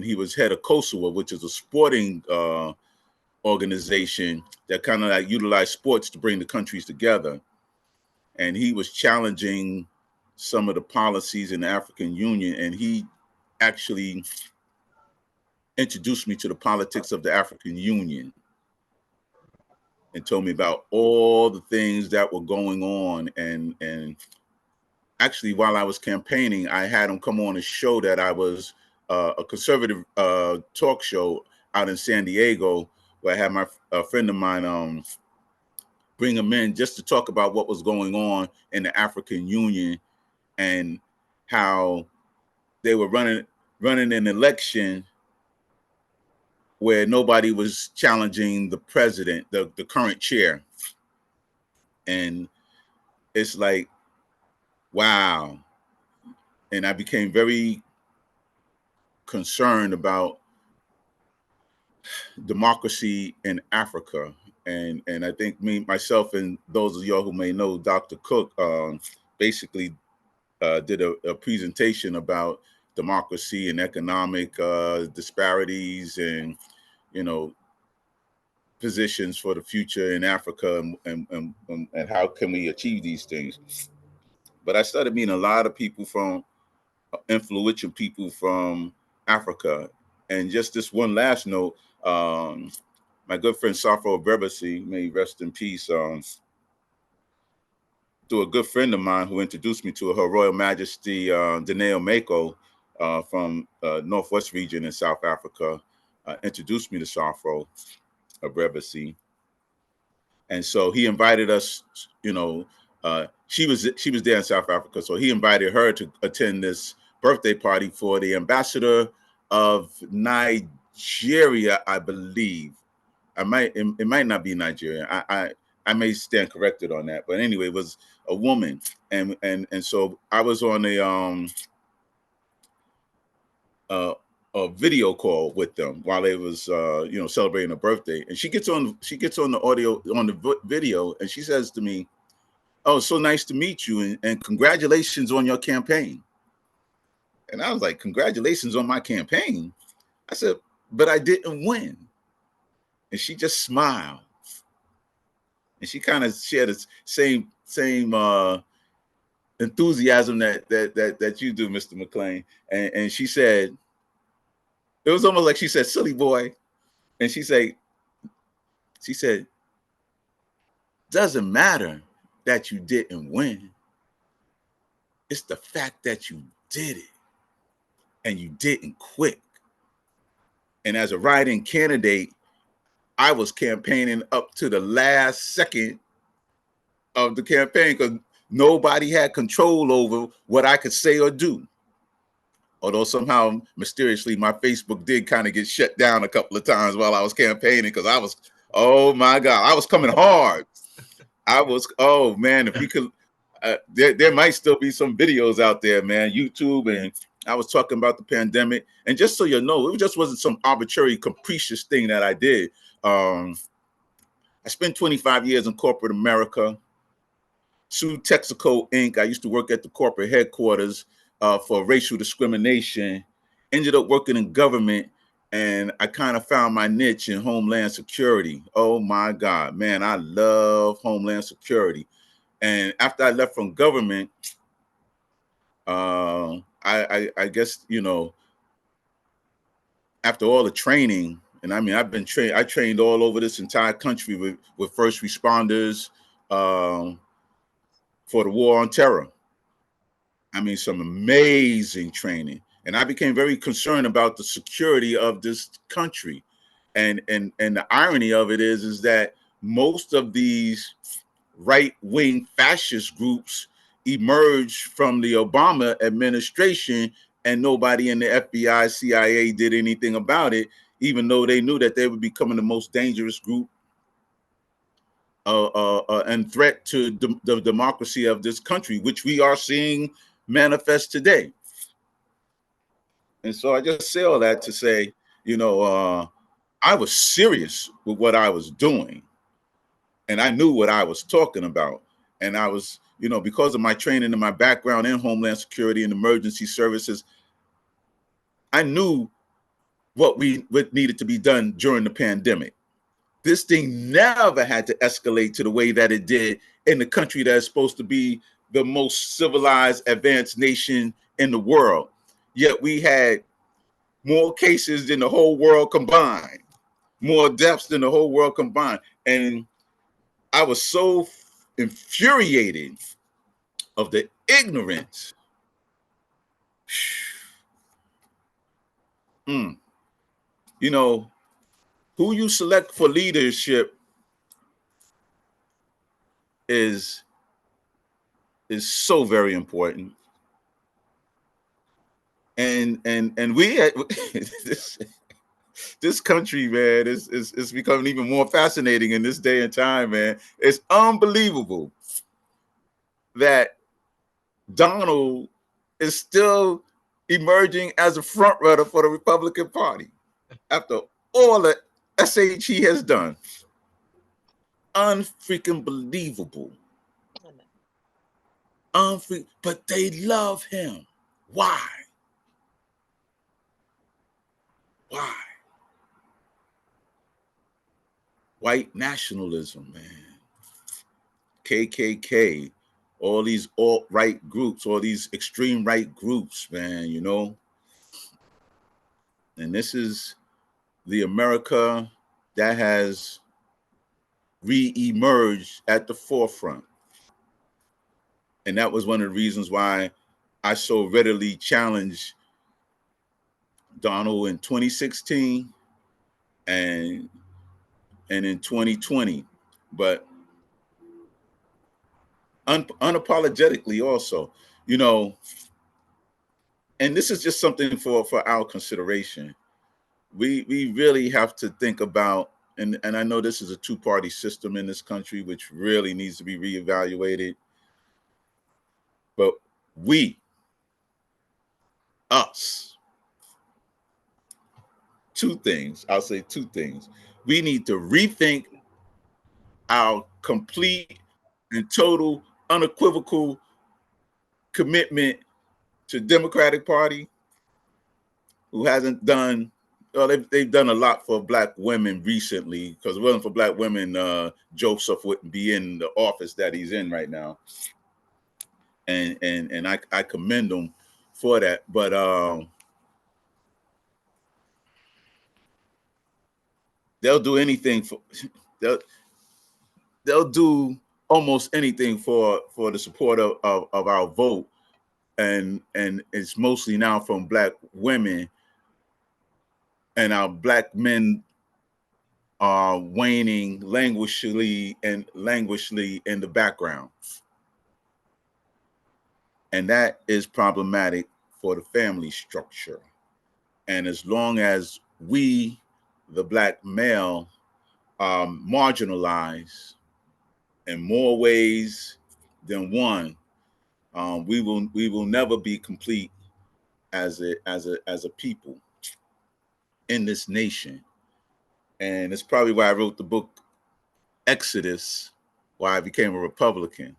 he was head of COSUA, which is a sporting organization that kind of like utilized sports to bring the countries together. And he was challenging some of the policies in the African Union, and he actually introduced me to the politics of the African Union and told me about all the things that were going on. And actually, while I was campaigning, I had him come on a show that I was a conservative talk show out in San Diego, where I had a friend of mine bring him in just to talk about what was going on in the African Union and how they were running an election where nobody was challenging the president, the current chair. And it's like, wow. And I became very concerned about democracy in Africa. And I think myself and those of y'all who may know Dr. Cook basically did a presentation about democracy and economic disparities and, positions for the future in Africa and how can we achieve these things. But I started meeting a lot of people influential people from Africa. And just this one last note, my good friend Safo Brebesi, may he rest in peace, through a good friend of mine who introduced me to Her Royal Majesty Deneo Mako from Northwest region in South Africa, introduced me to Safo Brebesi. And so he invited us, she was there in South Africa. So he invited her to attend this birthday party for the ambassador of Nigeria, I believe. It might not be Nigeria. I may stand corrected on that, but anyway, it was a woman, and so I was on a video call with them while they was celebrating a birthday, and she gets on the audio on the video, and she says to me, "Oh, so nice to meet you, and congratulations on your campaign." And I was like, "Congratulations on my campaign?" I said, "But I didn't win." And she just smiled. And she kind of shared the same enthusiasm that you do, Mr. McLean. And she said, it was almost like she said, "Silly boy." And she said, "Doesn't matter that you didn't win. It's the fact that you did it and you didn't quit." And as a write-in candidate, I was campaigning up to the last second of the campaign because nobody had control over what I could say or do. Although somehow, mysteriously, my Facebook did kind of get shut down a couple of times while I was campaigning because I was, oh my God, I was coming hard. Oh man, if we could, there might still be some videos out there, man, YouTube, and I was talking about the pandemic. And just so you know, it just wasn't some arbitrary, capricious thing that I did. I spent 25 years in corporate America, sued Texaco Inc. I used to work at the corporate headquarters for racial discrimination, ended up working in government, and I kind of found my niche in Homeland Security. Oh my God, man, I love Homeland Security. And after I left from government, I guess, after all the training, and I mean, I trained all over this entire country with first responders for the war on terror. I mean, some amazing training. And I became very concerned about the security of this country. And the irony of it is that most of these right-wing fascist groups emerged from the Obama administration, and nobody in the FBI, CIA did anything about it, even though they knew that they were becoming the most dangerous group and threat to the democracy of this country, which we are seeing manifest today. And so I just say all that to say, I was serious with what I was doing, and I knew what I was talking about. And I was, because of my training and my background in Homeland Security and emergency services, I knew what needed to be done during the pandemic. This thing never had to escalate to the way that it did in the country that is supposed to be the most civilized, advanced nation in the world. Yet we had more cases than the whole world combined, more deaths than the whole world combined. And I was so infuriated of the ignorance. Who you select for leadership is so very important. And we this country, man, is becoming even more fascinating in this day and time, man. It's unbelievable that Donald is still emerging as a front runner for the Republican Party after all the SH he has done. Unfreaking believable. But they love him. Why? Why? White nationalism, man. KKK, all these alt-right groups, all these extreme right groups, man, And this is the America that has re-emerged at the forefront. And that was one of the reasons why I so readily challenged Donald in 2016 and in 2020, but unapologetically also, and this is just something for our consideration. We really have to think about, and I know this is a two-party system in this country, which really needs to be reevaluated. But us, I'll say two things. We need to rethink our complete and total unequivocal commitment to Democratic Party, who hasn't done, well, they've done a lot for Black women recently, because if it wasn't for Black women, Joseph wouldn't be in the office that he's in right now. And I commend them for that. But they'll do anything for they'll do almost anything for the support of our vote. And it's mostly now from Black women, and our Black men are waning languishingly in the background. And that is problematic for the family structure. And as long as we, the Black male, are marginalized in more ways than one, we will never be complete as a people in this nation. And it's probably why I wrote the book Exodus, why I became a Republican.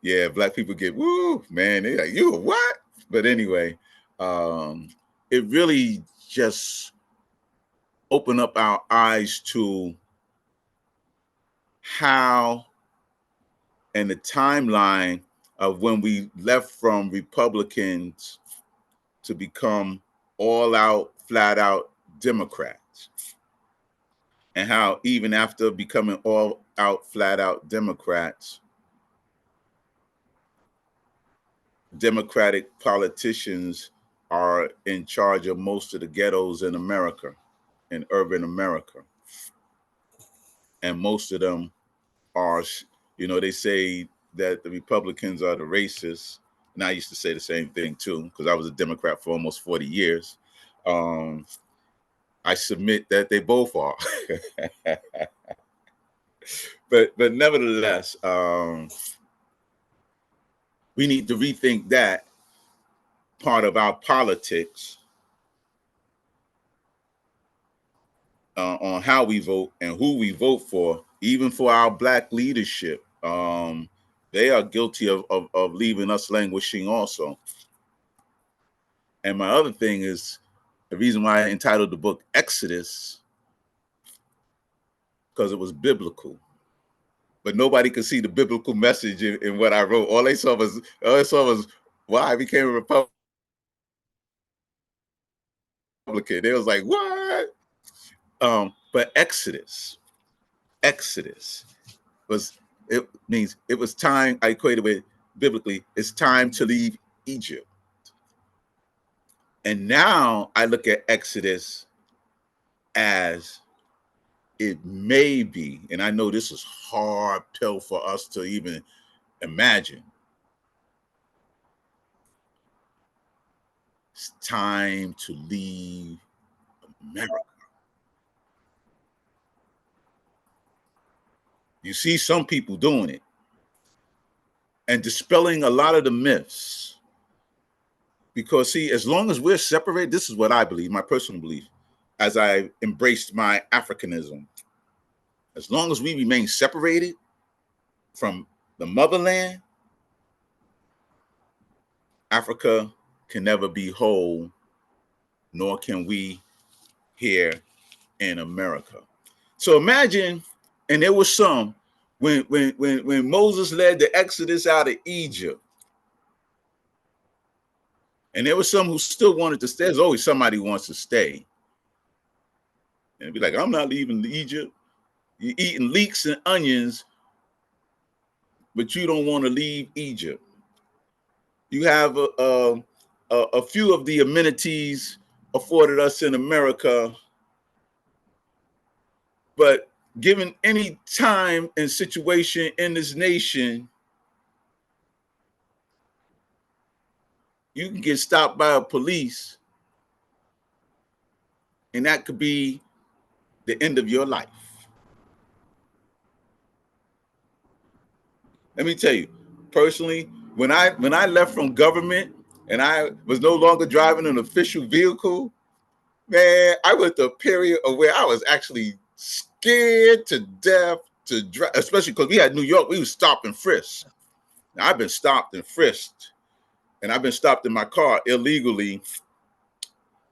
Yeah, Black people get woo, man. They're like, you a what? But anyway, it really just opened up our eyes to how, and the timeline of when we left from Republicans to become all out, flat out Democrats. And how even after becoming all out, flat out Democrats, Democratic politicians are in charge of most of the ghettos in America, in urban America. And most of them are, you know, they say that the Republicans are the racists. And I used to say the same thing too, because I was a Democrat for almost 40 years. I submit that they both are. but nevertheless, we need to rethink that part of our politics on how we vote and who we vote for, even for our Black leadership. They are guilty of leaving us languishing also. And my other thing is the reason why I entitled the book Exodus, because it was biblical. But nobody could see the biblical message in what I wrote. All they saw was why I became a Republican. They was like, what? But Exodus means it was time. I equated with biblically, it's time to leave Egypt. And now I look at Exodus as it may be, and I know this is hard pill for us to even imagine. It's time to leave America. You see some people doing it and dispelling a lot of the myths. Because see, as long as we're separated, this is what I believe, my personal belief, as I embraced my Africanism. As long as we remain separated from the motherland, Africa can never be whole, nor can we here in America. So imagine, and there was some, when Moses led the Exodus out of Egypt, and there was some who still wanted to stay. There's always somebody who wants to stay. And be like, I'm not leaving Egypt. You're eating leeks and onions, but you don't want to leave Egypt. You have a few of the amenities afforded us in America, but given any time and situation in this nation, you can get stopped by a police, and that could be the end of your life. Let me tell you, personally, when I left from government and I was no longer driving an official vehicle, man, I went through a period of where I was actually scared to death to drive, especially because we had New York, we was stop and frisk. Now, I've been stopped and frisked, and I've been stopped in my car illegally.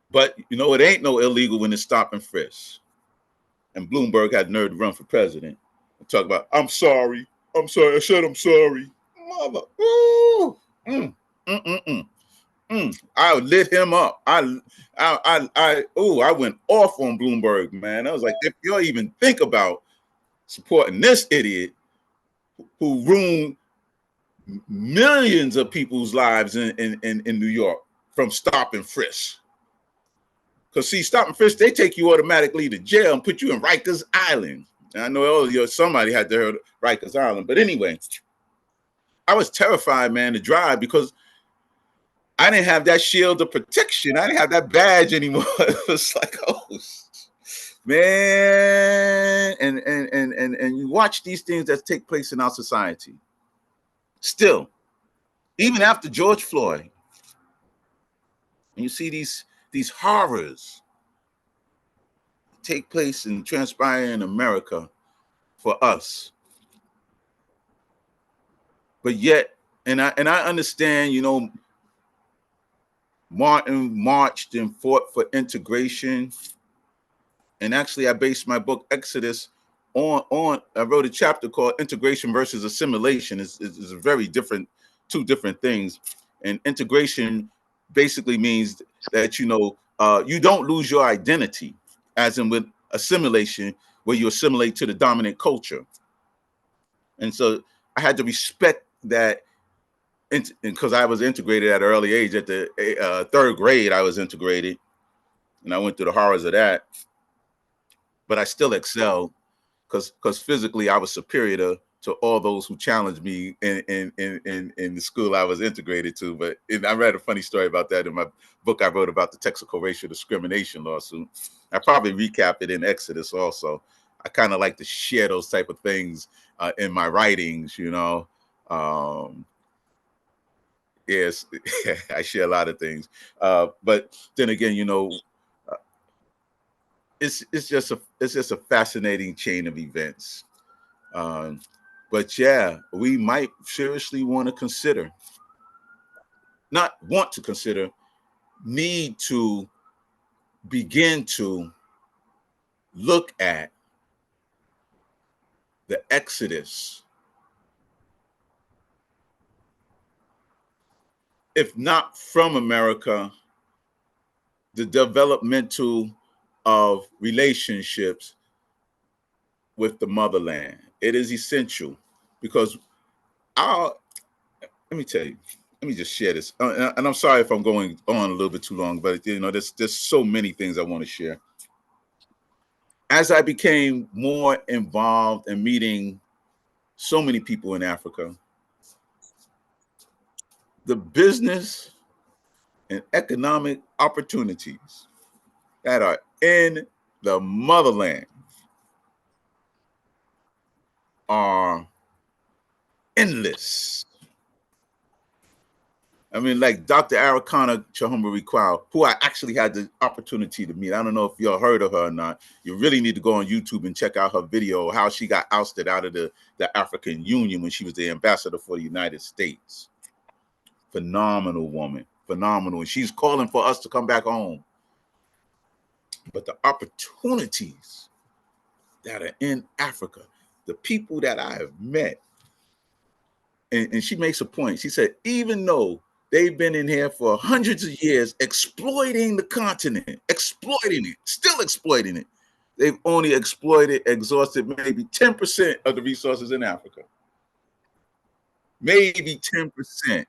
But you know, it ain't no illegal when it's stop and frisk. And Bloomberg had nerve to run for president and talk about, I'm sorry, I said I'm sorry. Mother, ooh, I lit him up. I went off on Bloomberg, man. I was like, if you even think about supporting this idiot who ruined millions of people's lives in New York from stop and frisk. Because see, stop and frisk, they take you automatically to jail and put you in Rikers Island. And I know somebody had to hear Rikers Island. But anyway, I was terrified, man, to drive because I didn't have that shield of protection. I didn't have that badge anymore. It was like, oh, man. And you watch these things that take place in our society. Still, even after George Floyd, and you see these horrors take place and transpire in America for us. But yet, and I understand, you know, Martin marched and fought for integration. And actually, I based my book Exodus on I wrote a chapter called Integration versus Assimilation. Is a very different, two different things. And integration basically means that, you know, you don't lose your identity, as in with assimilation, where you assimilate to the dominant culture. And so I had to respect that because I was integrated at an early age. At the 3rd grade, I was integrated, and I went through the horrors of that. But I still excelled because physically I was superior to all those who challenged me in the school I was integrated to. But I read a funny story about that in my book I wrote about the Texaco racial discrimination lawsuit. I probably recapped it in Exodus also. I kind of like to share those type of things in my writings, you know. Yes, I share a lot of things. But then again, you know, it's just a fascinating chain of events. But yeah, we might seriously want to consider, not want to consider, need to begin to look at the exodus, if not from America, the developmental of relationships with the motherland. It is essential because let me tell you, let me just share this. And I'm sorry if I'm going on a little bit too long, but you know, there's so many things I want to share. As I became more involved in meeting so many people in Africa, the business and economic opportunities that are in the motherland are endless. I mean, like Dr. Arakana Chahumba Kwao, who I actually had the opportunity to meet. I don't know if y'all heard of her or not. You really need to go on YouTube and check out her video, how she got ousted out of the African Union when she was the ambassador for the United States. Phenomenal woman, phenomenal. And she's calling for us to come back home. But the opportunities that are in Africa, the people that I have met, and she makes a point. She said, even though they've been in here for hundreds of years exploiting the continent, exploiting it, still exploiting it, they've only exhausted maybe 10% of the resources in Africa. Maybe 10%.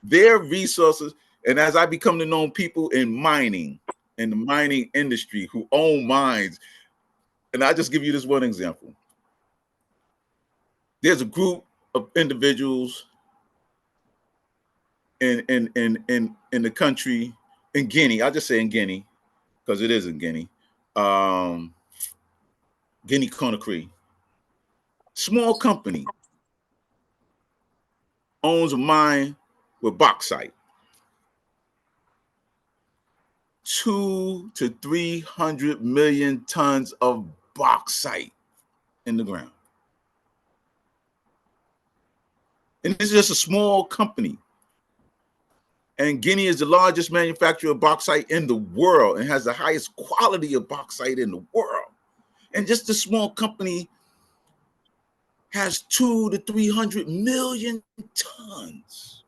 Their resources, and as I become to know people in mining, in the mining industry who own mines, and I'll just give you this one example. There's a group of individuals in the country, in Guinea. I'll just say in Guinea, because it is in Guinea. Guinea Conakry. Small company owns a mine with bauxite. 200 to 300 million tons of bauxite in the ground. And this is just a small company. And Guinea is the largest manufacturer of bauxite in the world and has the highest quality of bauxite in the world. And just a small company has 200 to 300 million tons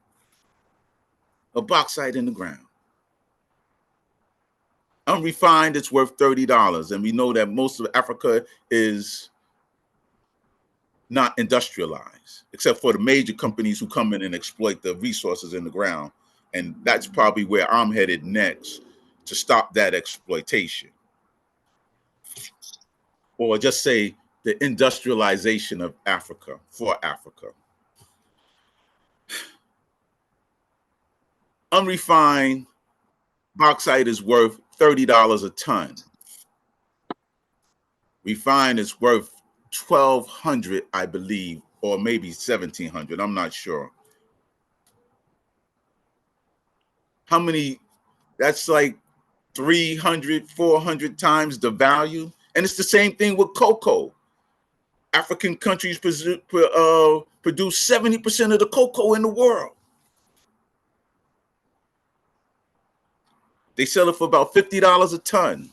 of bauxite in the ground. Unrefined, it's worth $30. And we know that most of Africa is not industrialized, except for the major companies who come in and exploit the resources in the ground. And that's probably where I'm headed next, to stop that exploitation. Or just say the industrialization of Africa, for Africa. Unrefined bauxite is worth $30 a ton. Refined is worth $1,200, I believe, or maybe $1,700. I'm not sure. How many? That's like 300, 400 times the value. And it's the same thing with cocoa. African countries produce 70% of the cocoa in the world. They sell it for about $50 a ton.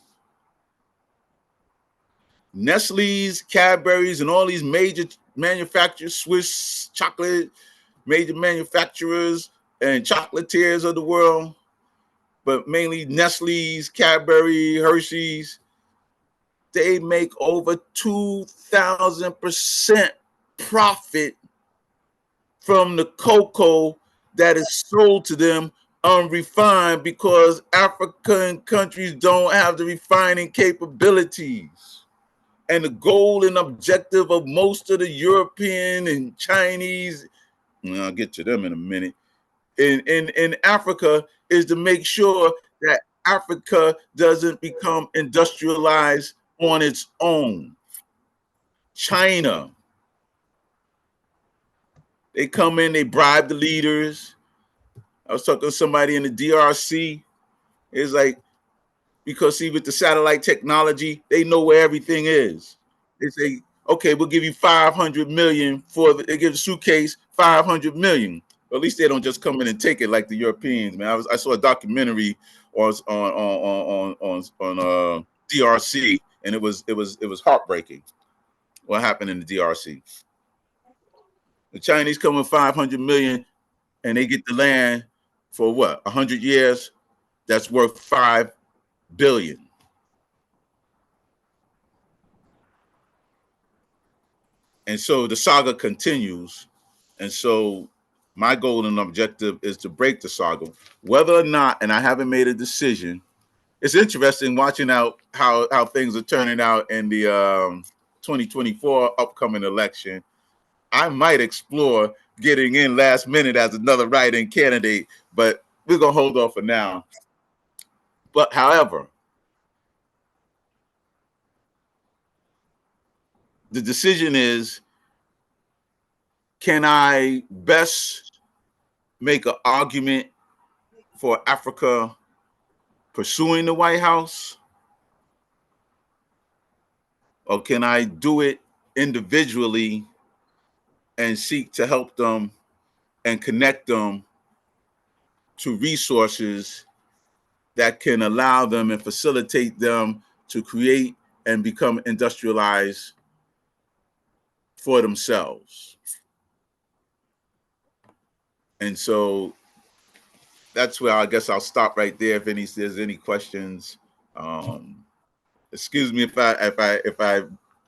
Nestle's, Cadbury's, and all these major manufacturers, Swiss chocolate, major manufacturers and chocolatiers of the world, but mainly Nestle's, Cadbury, Hershey's, they make over 2,000% profit from the cocoa that is sold to them unrefined because African countries don't have the refining capabilities. And the goal and objective of most of the European and Chinese, and I'll get to them in a minute, in Africa is to make sure that Africa doesn't become industrialized on its own. China, they come in, they bribe the leaders. I was talking to somebody in the DRC. It's like, because see, with the satellite technology, they know where everything is. They say, okay, we'll give you 500 million they give a suitcase 500 million. But at least they don't just come in and take it like the Europeans, man. I saw a documentary on DRC, and it was heartbreaking what happened in the DRC. The Chinese come with 500 million and they get the land for what, 100 years? That's worth 5 billion. And so the saga continues. And so my goal and objective is to break the saga, whether or not, and I haven't made a decision. It's interesting watching out how things are turning out in the 2024 upcoming election. I might explore getting in last minute as another write-in candidate, but we're gonna hold off for now. But however, the decision is, can I best make an argument for Africa pursuing the White House? Or can I do it individually and seek to help them and connect them to resources that can allow them and facilitate them to create and become industrialized for themselves? And so that's where I guess I'll stop right there. If there's any questions, excuse me if I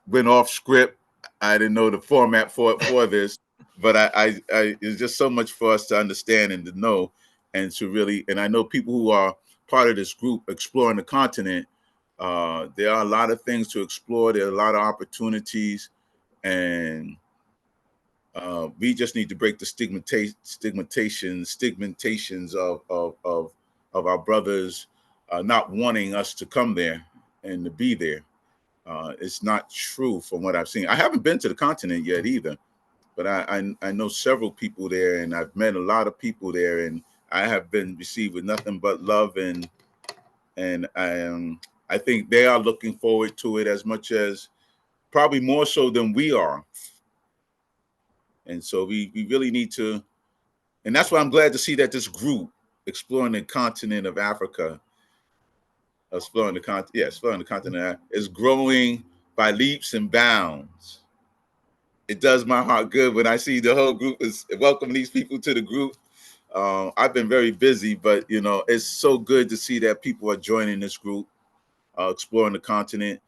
went off script. I didn't know the format for this, but I it's just so much for us to understand and to know, and to really. And I know people who are part of this group exploring the continent. There are a lot of things to explore. There are a lot of opportunities, and we just need to break the stigmatizations of our brothers not wanting us to come there and to be there. It's not true from what I've seen. I haven't been to the continent yet either, but I know several people there, and I've met a lot of people there, and I have been received with nothing but love, and I think they are looking forward to it as much as, probably more so than we are. And so we really need to, and that's why I'm glad to see that this group exploring the continent of Africa, exploring the continent is growing by leaps and bounds. It does my heart good when I see the whole group is welcoming these people to the group. I've been very busy, but it's so good to see that people are joining this group, exploring the continent.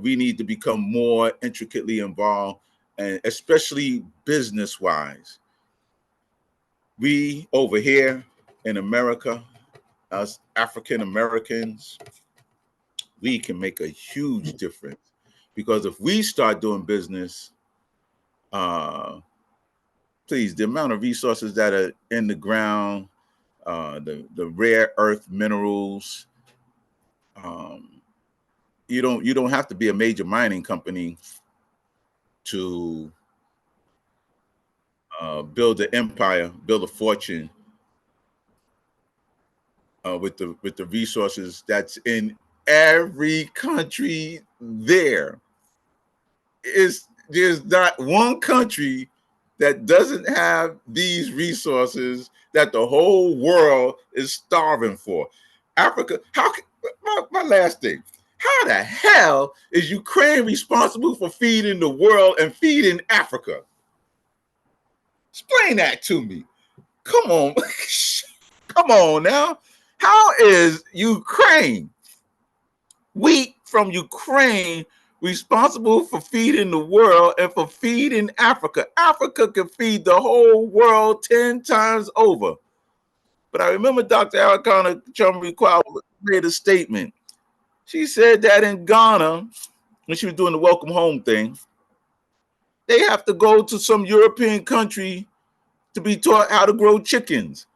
We need to become more intricately involved, and especially business-wise. We over here in America, us African Americans, we can make a huge difference, because if we start doing business, please, the amount of resources that are in the ground, the rare earth minerals, you don't have to be a major mining company to build an empire, build a fortune with the resources that's in every country. There's not one country that doesn't have these resources that the whole world is starving for. Africa, my last thing, how the hell is Ukraine responsible for feeding the world and feeding Africa? Explain that to me. Come on. Come on now. How is Ukraine, wheat from Ukraine, responsible for feeding the world and for feeding Africa. Africa can feed the whole world 10 times over. But I remember Dr. Arikana Chumri made a statement. She said that in Ghana, when she was doing the welcome home thing, they have to go to some European country to be taught how to grow chickens.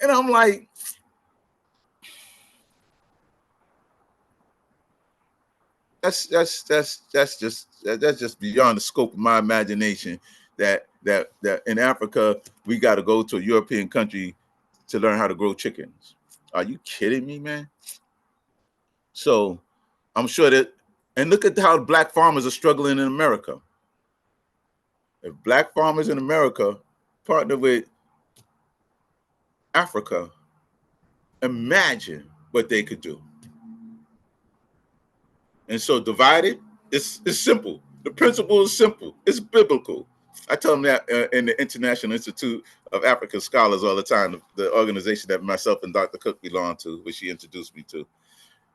And I'm like, that's just beyond the scope of my imagination. That in Africa we got to go to a European country to learn how to grow chickens. Are you kidding me, man? So I'm sure that, and look at how black farmers are struggling in America. If black farmers in America partner with Africa, imagine what they could do. And so divided, it's simple. The principle is simple. It's biblical. I tell them that in the International Institute of African Scholars all the time, the organization that myself and Dr. Cook belong to, which she introduced me to.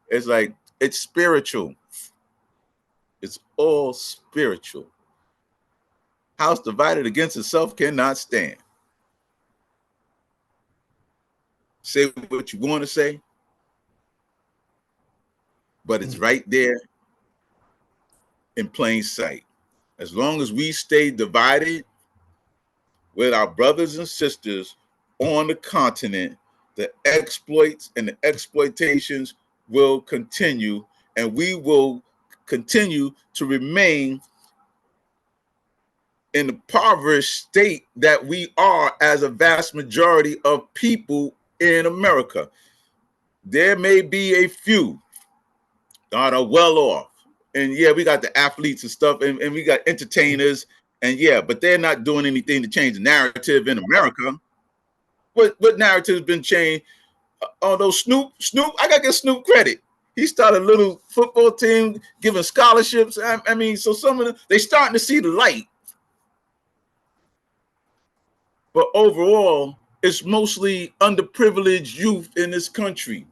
It's like, it's spiritual. It's all spiritual. House divided against itself cannot stand. Say what you want to say, but it's right there in plain sight. As long as we stay divided with our brothers and sisters on the continent, the exploits and the exploitations will continue, and we will continue to remain in the impoverished state that we are as a vast majority of people in America. There may be a few that are well off. And yeah, we got the athletes and stuff, and we got entertainers, and yeah, but they're not doing anything to change the narrative in America. What narrative's been changed? Although Snoop, I gotta give Snoop credit. He started a little football team, giving scholarships. I mean, so some of them, they starting to see the light. But overall, it's mostly underprivileged youth in this country.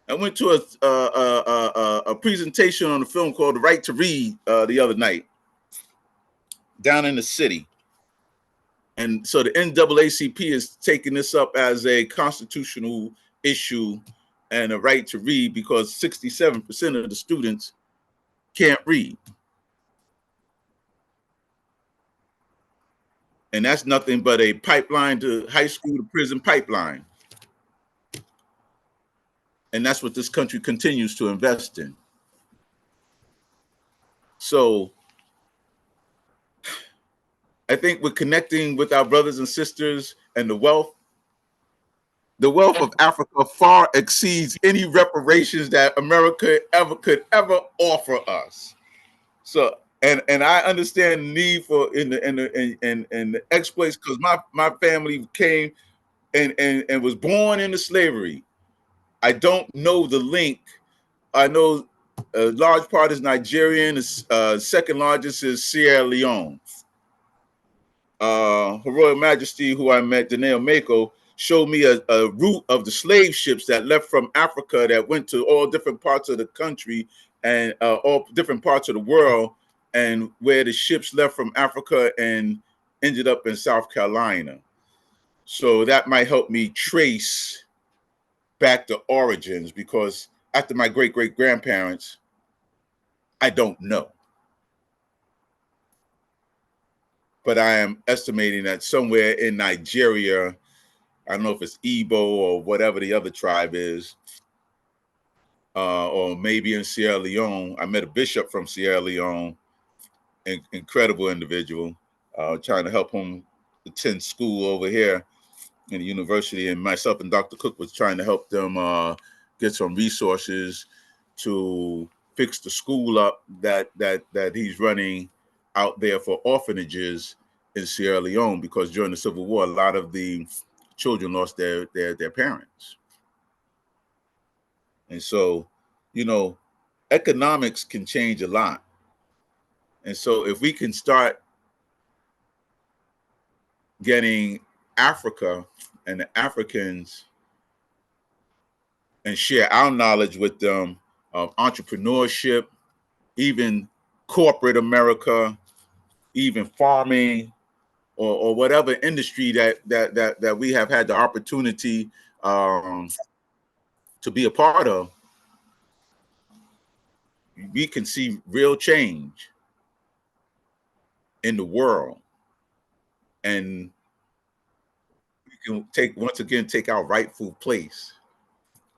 I went to a presentation on a film called The Right to Read the other night down in the city. And so the NAACP is taking this up as a constitutional issue and a right to read because 67% of the students can't read. And that's nothing but a pipeline to high school to prison pipeline. And that's what this country continues to invest in. So I think we're connecting with our brothers and sisters, and the wealth of Africa far exceeds any reparations that America could ever offer us. So, and I understand the need for in the exploits, because my family came and was born into slavery. I don't know the link. I know a large part is Nigerian. Second largest is Sierra Leone. Her Royal Majesty, who I met, Danae Mako, showed me a route of the slave ships that left from Africa that went to all different parts of the country and all different parts of the world, and where the ships left from Africa and ended up in South Carolina. So that might help me trace back to origins, because after my great-great-grandparents, I don't know. But I am estimating that somewhere in Nigeria, I don't know if it's Igbo or whatever the other tribe is, or maybe in Sierra Leone. I met a bishop from Sierra Leone, an incredible individual, trying to help him attend school over here in the university. And myself and Dr. Cook was trying to help them get some resources to fix the school up that he's running out there for orphanages in Sierra Leone, because during the Civil War, a lot of the children lost their parents. And so, you know, economics can change a lot. And so if we can start getting Africa and the Africans and share our knowledge with them of entrepreneurship, even corporate America, even farming, or whatever industry that we have had the opportunity to be a part of. We can see real change in the world, and we can once again take our rightful place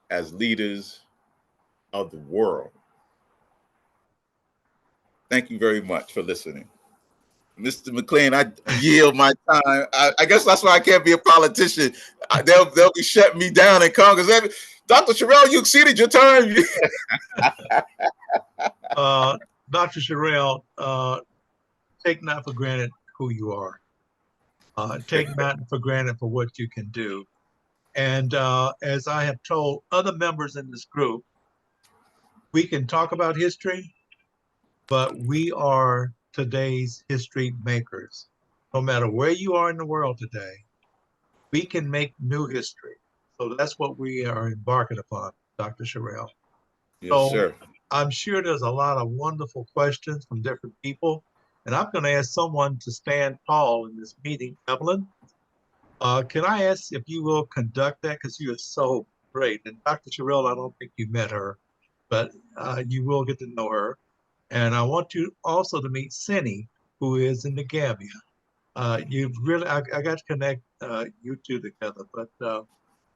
as leaders of the world. Thank you very much for listening. Mr. McLean, I yield my time. I guess that's why I can't be a politician. They'll be shutting me down in Congress. Dr. Sherrill, you exceeded your time. Dr. Sherrill, take not for granted who you are. Take not for granted for what you can do. And as I have told other members in this group, we can talk about history, but we are today's history makers. No matter where you are in the world today, we can make new history. So that's what we are embarking upon, Dr. Sherrill. Yes, sir. I'm sure there's a lot of wonderful questions from different people, and I'm going to ask someone to stand tall in this meeting. Evelyn, can I ask if you will conduct that, because you are so great. And Dr. Sherrill, I don't think you met her, but you will get to know her. And I want you also to meet Cindy, who is in the Gambia. You've really, I got to connect you two together. But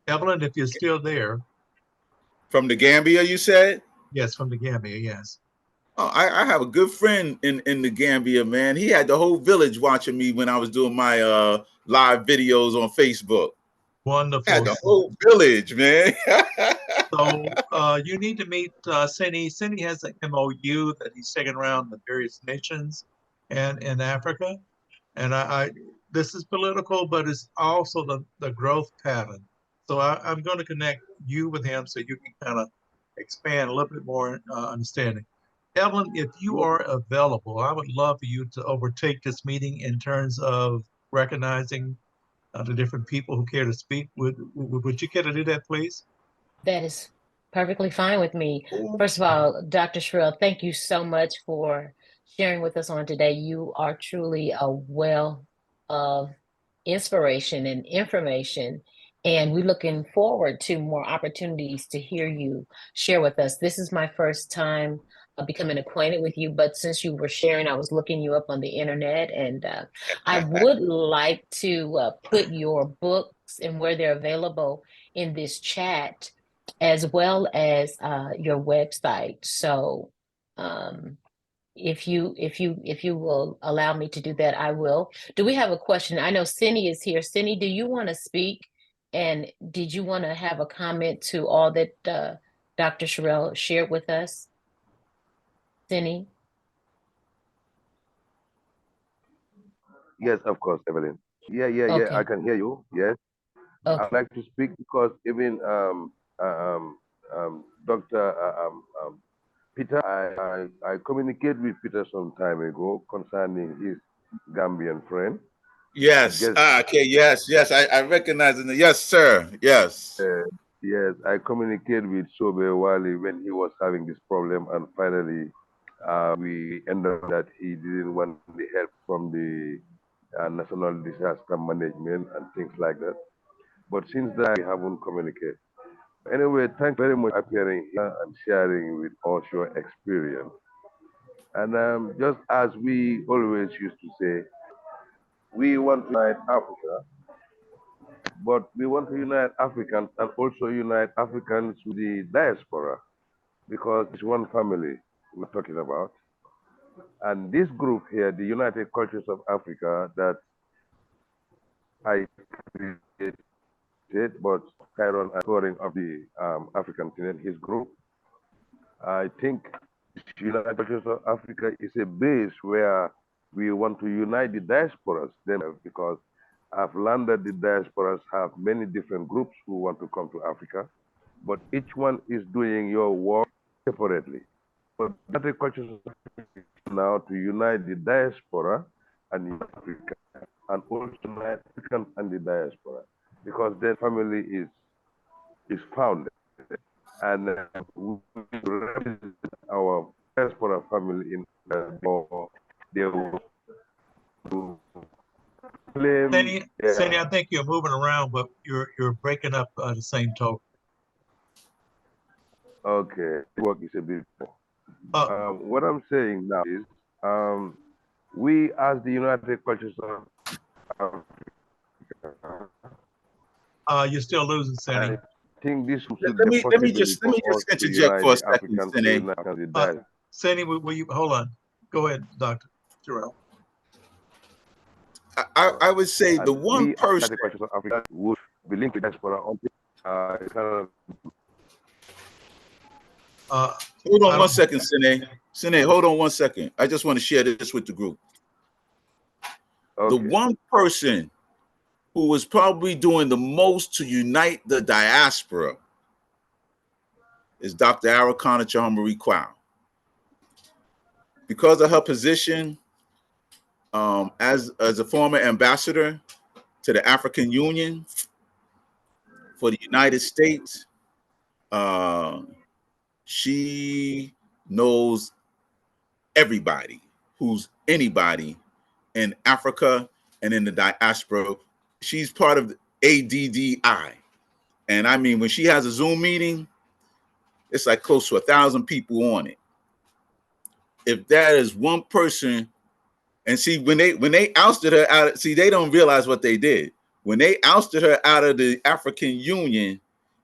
Evelyn, if you're still there. From the Gambia, you said? Yes, from the Gambia, yes. Oh, I have a good friend in the Gambia, man. He had the whole village watching me when I was doing my live videos on Facebook. Wonderful. Had the whole village, man. So you need to meet Cindy. Cindy has an MOU that he's taken around the various nations and in Africa. And this is political, but it's also the growth pattern. So I'm going to connect you with him so you can kind of expand a little bit more understanding. Evelyn, if you are available, I would love for you to overtake this meeting in terms of recognizing the different people who care to speak. Would you care to do that, please? That is perfectly fine with me. First of all, Dr. Sherrill, thank you so much for sharing with us on today. You are truly a well of inspiration and information, and we're looking forward to more opportunities to hear you share with us. This is my first time becoming acquainted with you, but since you were sharing, I was looking you up on the internet, and I would like to put your books and where they're available in this chat, as well as your website. So if you will allow me to do that, I will. Do we have a question? I know Cindy is here. Cindy, do you want to speak? And did you want to have a comment to all that Dr. Sherrill shared with us? Cindy? Yes, of course, Evelyn. Yeah, Okay. I can hear you. Yes. Okay. I'd like to speak because even Dr. Peter, I communicated with Peter some time ago concerning his Gambian friend. Yes. Okay. Yes. I recognize it. Yes, sir. Yes. Yes, I communicated with Sobe Wali when he was having this problem, and finally we ended up that he didn't want the help from the National Disaster Management and things like that. But since then, we haven't communicated. Anyway, thanks very much for appearing here and sharing with us your experience. And just as we always used to say, we want to unite Africa, but we want to unite Africans and also unite Africans with the diaspora, because it's one family we're talking about. And this group here, the United Cultures of Africa, that I created, but Chiron and touring of the African continent, his group, I think United Cultures of Africa is a base where we want to unite the diasporas themselves, because I've learned that the diasporas have many different groups who want to come to Africa, but each one is doing your work separately. But United Cultures of Africa now to unite the diaspora and Africa, and also unite Africans and the diaspora, because their family is founded. and we represent our diaspora family in or they will claim Sandy, I think you're moving around, but you're breaking up the same token. okay, work is a bit Uh, what I'm saying now is we as the United Cultures of you're still losing, Sandy. I think this should Let be me let me possibility just let me for us just to interject unite for a the second, Africans to Sine. unite with that. Sandy, will you hold on? Go ahead, Dr. Terrell. I would say the And one we as person. United Cultures of Africa would be linked to diaspora until Hold on one second, Sine. Sine, hold on one second. I just want to share this with the group. okay. The one person who was probably doing the most to unite the diaspora is Dr. Arikana Chahamari Kwao. Because of her position as a former ambassador to the African Union for the United States, she knows everybody who's anybody in Africa and in the diaspora. She's part of the ADDI. And I mean, when she has a Zoom meeting, it's like close to 1,000 people on it. If that is one person, and see, when they ousted her out, see, they don't realize what they did. When they ousted her out of the African Union,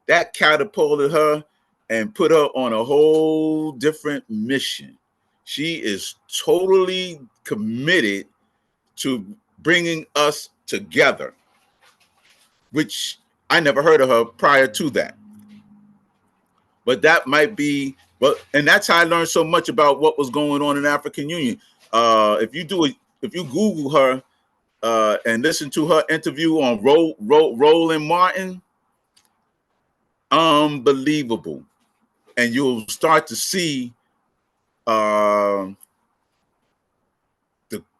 that catapulted her and put her on a whole different mission. She is totally committed to bringing us together, which I never heard of her prior to that. But that might be, and that's how I learned so much about what was going on in the African Union. If you Google her and listen to her interview on Roland Martin, unbelievable, and you'll start to see the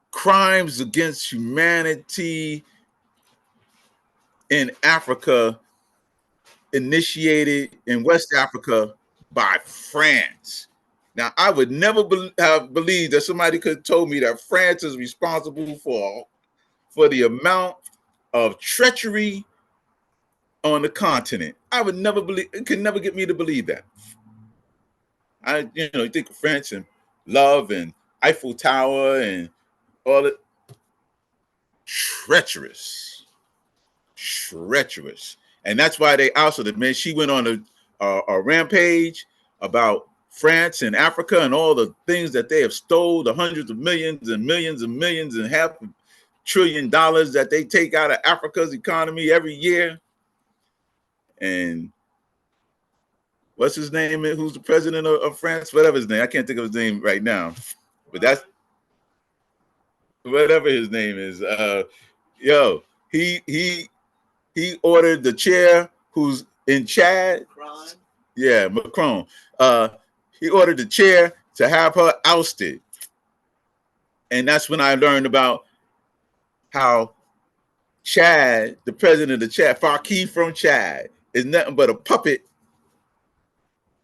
crimes against humanity in Africa initiated in West Africa by France. Now, I would never have believed that somebody could have told me that France is responsible for the amount of treachery on the continent. I would never believe, it could never get me to believe that. You think of France and love and Eiffel Tower and all it. Treacherous. And that's why they ousted it, man. She went on a rampage about France and Africa and all the things that they have stole, the hundreds of millions and millions and millions and $500 billion that they take out of Africa's economy every year. And what's his name? Who's the president of France? Whatever his name. I can't think of his name right now. But that's whatever his name is. He ordered the chair who's in Chad. Macron. Yeah, Macron. He ordered the chair to have her ousted. And that's when I learned about how Chad, the president of Chad, Faki from Chad, is nothing but a puppet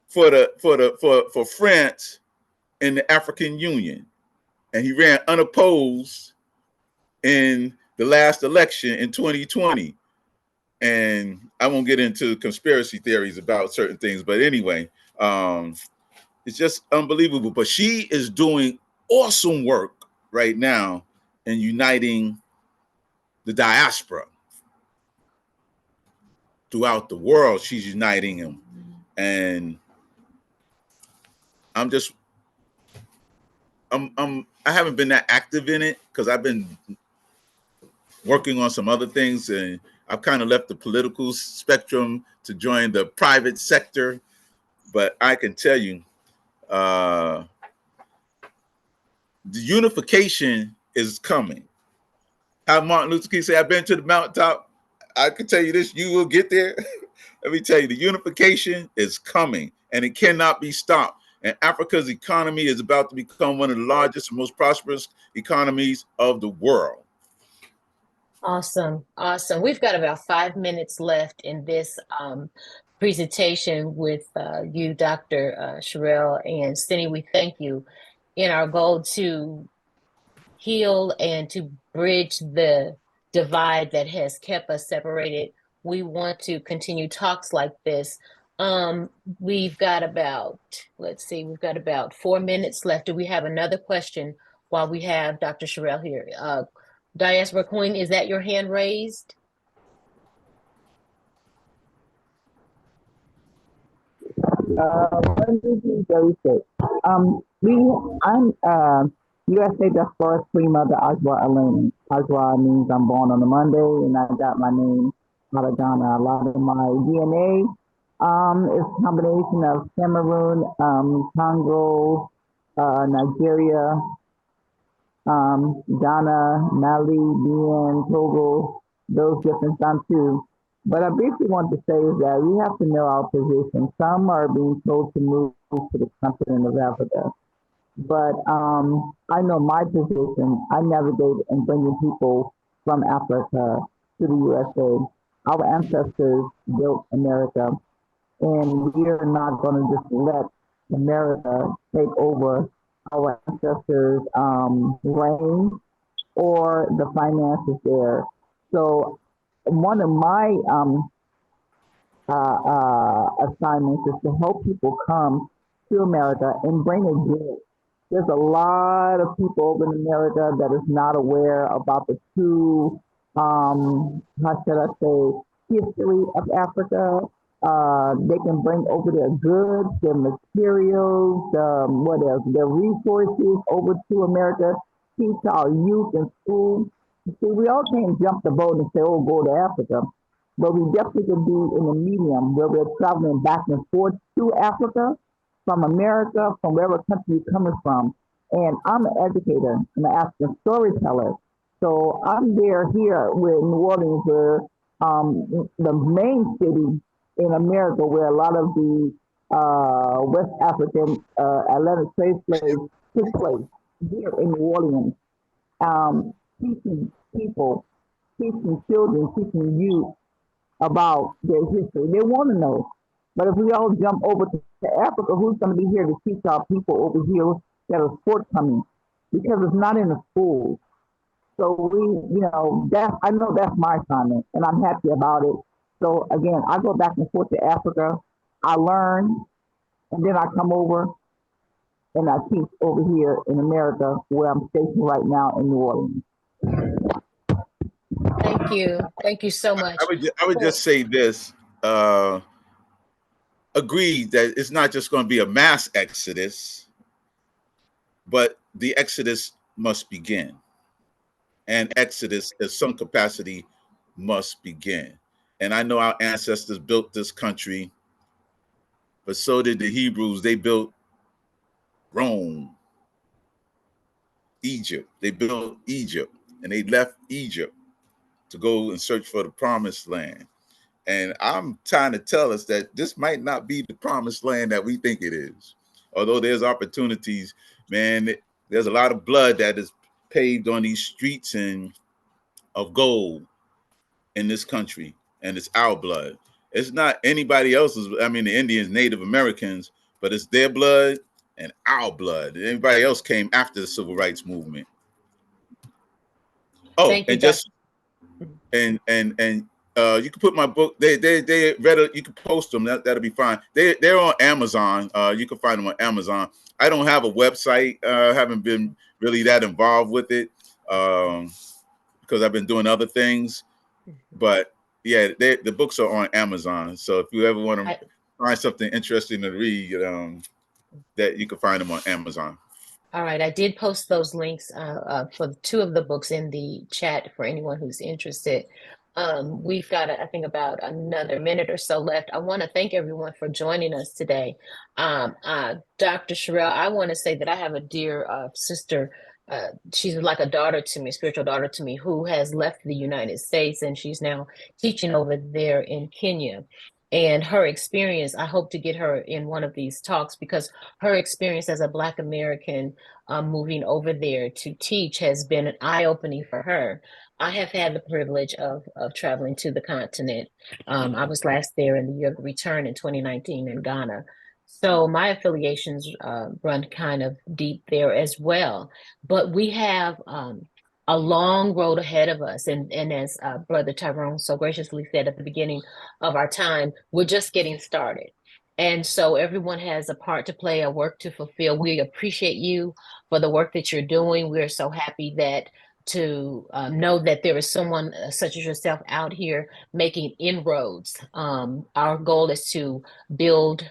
for France in the African Union. And he ran unopposed in the last election in 2020. And I won't get into conspiracy theories about certain things, but anyway, it's just unbelievable. But she is doing awesome work right now in uniting the diaspora throughout the world. She's uniting them, and I haven't been that active in it because I've been working on some other things, and I've kind of left the political spectrum to join the private sector. But I can tell you, the unification is coming. How Martin Luther King said, "I've been to the mountaintop." I can tell you this: you will get there. Let me tell you, the unification is coming, and it cannot be stopped. And Africa's economy is about to become one of the largest and most prosperous economies of the world. Awesome. We've got about 5 minutes left in this presentation with you, Dr. Sherelle and Cindy. We thank you in our goal to heal and to bridge the divide that has kept us separated. We want to continue talks like this. We've got about, let's see, we've got about 4 minutes left. Do we have another question while we have Dr. Sherelle here? Diaspora Queen, is that your hand raised? Let me be very quick. I'm USA Diaspora Queen Mother Ajwa Elaine. Ajwa means I'm born on a Monday, and I got my name out of Ghana. A lot of my DNA is a combination of Cameroon, Congo, Nigeria, Ghana, Mali, Benin, Togo, those different times too. But I basically want to say is that we have to know our position. Some are being told to move to the continent of Africa. But I know my position. I navigate in bringing people from Africa to the USA. Our ancestors built America, and we are not going to just let America take over our ancestors' reign or the finances there. So one of my assignments is to help people come to America and bring a gift. There's a lot of people over in America that is not aware about the true, how should I say, history of Africa. They can bring over their goods, their materials, what else, their resources over to America, teach our youth in school. See, we all can't jump the boat and say, oh, go to Africa. But we definitely could be in a medium where we're traveling back and forth to Africa, from America, from wherever country you're coming from. And I'm an educator, I'm an African storyteller. So I'm there here with New Orleans, where the main city in America where a lot of the West African Atlantic slave slaves took place, here in New Orleans, teaching people, teaching children, teaching youth about their history. They want to know. But if we all jump over to Africa, who's going to be here to teach our people over here that are forthcoming? Because it's not in the schools. So I know that's my assignment, and I'm happy about it. So again, I go back and forth to Africa. I learn, and then I come over and I teach over here in America, where I'm stationed right now in New Orleans. Thank you. Thank you so much. I would just say this. Agree that it's not just going to be a mass exodus, but the exodus must begin. And exodus, in some capacity, must begin. And I know our ancestors built this country, but so did the Hebrews. They built Rome, Egypt. They built Egypt, and they left Egypt to go and search for the promised land. And I'm trying to tell us that this might not be the promised land that we think it is. Although there's opportunities, man, there's a lot of blood that is paved on these streets and of gold in this country, and it's our blood. It's not anybody else's. I mean, the Indians, Native Americans, but it's their blood and our blood. Anybody else came after the civil rights movement. Oh, Thank you, and just and you can put my book. They read it. You can post them. That'll be fine. They're on Amazon. You can find them on Amazon. I don't have a website. Haven't been really that involved with it because I've been doing other things. But yeah, the books are on Amazon. So if you ever want to find something interesting to read, that you can find them on Amazon. All right, I did post those links for 2 of the books in the chat for anyone who's interested. We've got, I think, about another minute or so left. I want to thank everyone for joining us today. Dr. Sherelle, I want to say that I have a dear sister. She's like a daughter to me, spiritual daughter to me, who has left the United States, and she's now teaching over there in Kenya. And her experience, I hope to get her in one of these talks, because her experience as a Black American moving over there to teach has been an eye-opening for her. I have had the privilege of traveling to the continent. I was last there in the year of return in 2019 in Ghana. So my affiliations run kind of deep there as well. But we have a long road ahead of us. And as Brother Tyrone so graciously said at the beginning of our time, we're just getting started. And so everyone has a part to play, a work to fulfill. We appreciate you for the work that you're doing. We're so happy that to know that there is someone such as yourself out here making inroads. Our goal is to build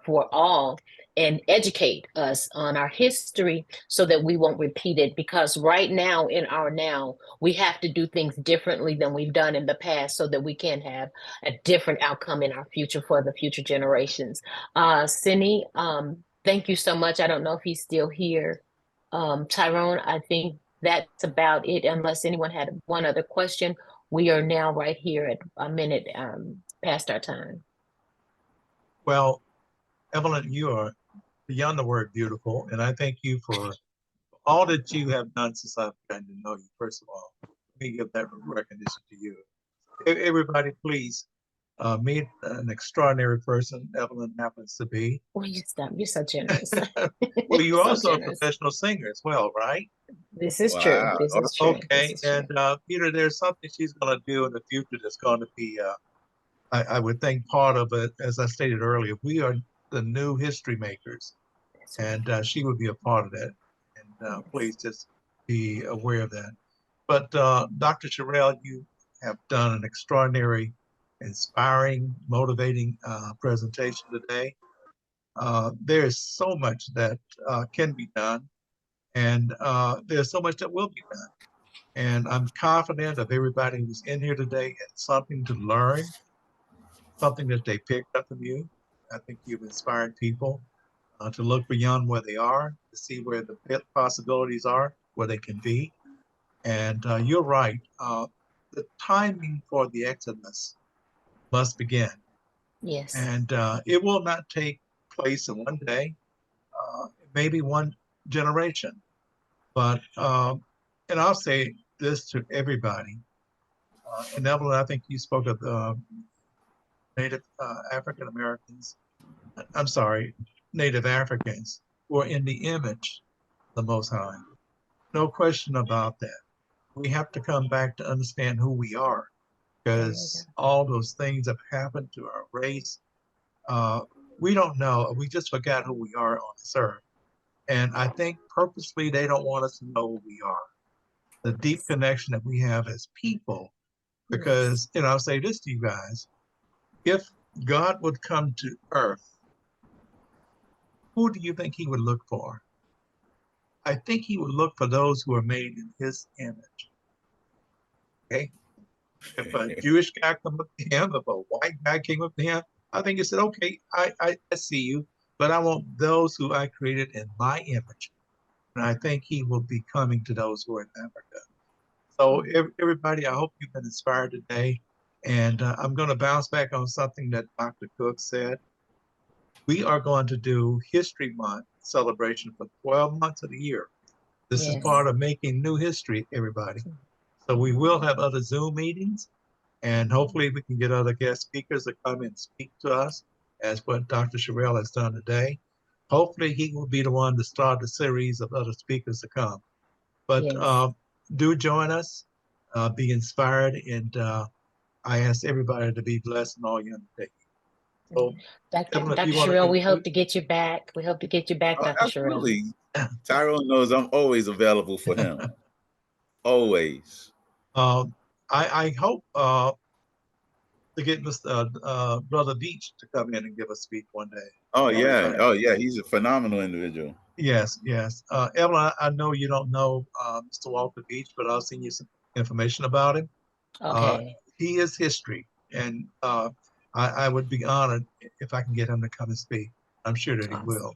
for all and educate us on our history so that we won't repeat it, because right now in our now we have to do things differently than we've done in the past so that we can have a different outcome in our future for the future generations. Cindy, thank you so much. I don't know if he's still here. Tyrone, I think that's about it, unless anyone had one other question. We are now right here at a minute past our time. Well, Evelyn, you are beyond the word beautiful, and I thank you for all that you have done since I've gotten to know you. First of all, let me give that recognition to you. Everybody, please meet an extraordinary person Evelyn happens to be. Well, you stop. You're so generous. Well, you're So also generous. a professional singer as well, right? This is true. Wow. This is true. Okay, This is true. and Peter, there's something she's going to do in the future that's going to be, I would think, part of it. As I stated earlier, we are the new history makers, and she would be a part of that. And please just be aware of that. But Dr. Sherrill, you have done an extraordinary, inspiring, motivating presentation today. There is so much that can be done, and there's so much that will be done. And I'm confident of everybody who's in here today had something to learn, something that they picked up from you. I think you've inspired people to look beyond where they are, to see where the possibilities are, where they can be. And you're right. The timing for the Exodus must begin. Yes. And it will not take place in one day, maybe one generation. But, and I'll say this to everybody. And Evelyn, I think you spoke of Native African Americans. I'm sorry, Native Africans who are in the image of the Most High. No question about that. We have to come back to understand who we are, because all those things have happened to our race. We don't know. We just forgot who we are on this earth. And I think purposely they don't want us to know who we are. The deep connection that we have as people, because, you know, I'll say this to you guys. If God would come to earth, who do you think he would look for? I think he would look for those who are made in his image. Okay? If a Jewish guy come up to him, if a white guy came up to him, I think he said, okay, I see you, but I want those who I created in my image. And I think he will be coming to those who are in Africa. So everybody, I hope you've been inspired today. And I'm going to bounce back on something that Dr. Cook said. We are going to do History Month celebration for 12 months of the year. This is part of making new history, everybody. So we will have other Zoom meetings, and hopefully we can get other guest speakers to come and speak to us, as what Dr. Sherrill has done today. Hopefully he will be the one to start the series of other speakers to come. But do join us, be inspired, and I ask everybody to be blessed in all your undertakings. So, Dr. Sherrill, we hope to get you back. We hope to get you back, Dr. Sherrill. Absolutely. Tyrone knows I'm always available for him. Always. I hope to get Mr. Brother Beach to come in and give a speech one day. Oh yeah. Oh yeah. He's a phenomenal individual. Yes, yes. Evelyn, I know you don't know Mr. Walter Beach, but I'll send you some information about him. Okay. He is history, and I would be honored if I can get him to come and speak. I'm sure that he will.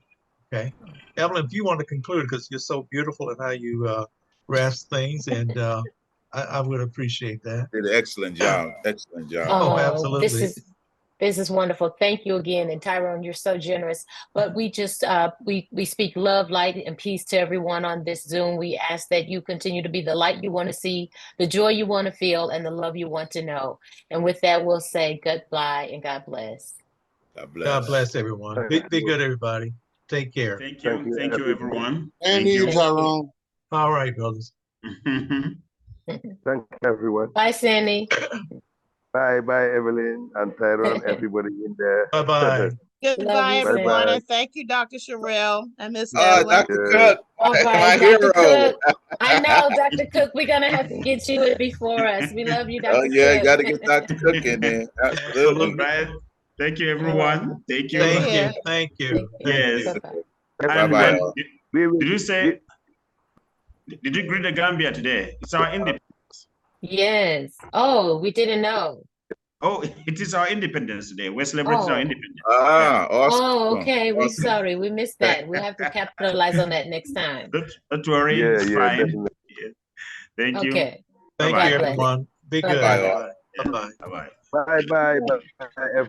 Okay. Evelyn, if you want to conclude, because you're so beautiful in how you grasp things, and I would appreciate that. Did an excellent job. Excellent job. Oh, absolutely. This is wonderful. Thank you again. And Tyrone, you're so generous. But we just we speak love, light, and peace to everyone on this Zoom. We ask that you continue to be the light you want to see, the joy you want to feel, and the love you want to know. And with that, we'll say goodbye and God bless. God bless. God bless everyone. Be good, everybody. Take care. Thank you. Thank you, everyone. And Thank you, you. Tyrone. All right, brothers. Thank you, everyone. Bye, Sandy. Bye, Evelyn and Tyrone, everybody in there. Bye-bye. Goodbye, you, everyone, Bye-bye. and thank you, Dr. Sherrill and Miss Oh, Evelyn. Dr. Cook, All my right, hero. Dr. Cook. I know, Dr. Cook, we're going to have to get you in before us. We love you, Dr. Oh, yeah, Cook. got to get Dr. Cook in there. Absolutely. All right. Thank you, everyone. Thank you. Thank Yeah. you. Thank you. Thank you. Yes. Bye-bye. And Bye-bye. did you say, did you greet the Gambia today? It's our independence. Yes. Oh, we didn't know. Oh, it is our independence today. We're celebrating our Oh. independence. Ah, awesome. Oh, okay. We're Awesome. sorry. We missed that. We have to capitalize on that next time. Don't worry. Yeah, It's yeah, fine. definitely. Yeah. Thank you. Okay. Thank Bye-bye. you, God bless. everyone. Be good. Bye-bye. Bye-bye. Bye-bye. Bye-bye. Bye-bye. Bye,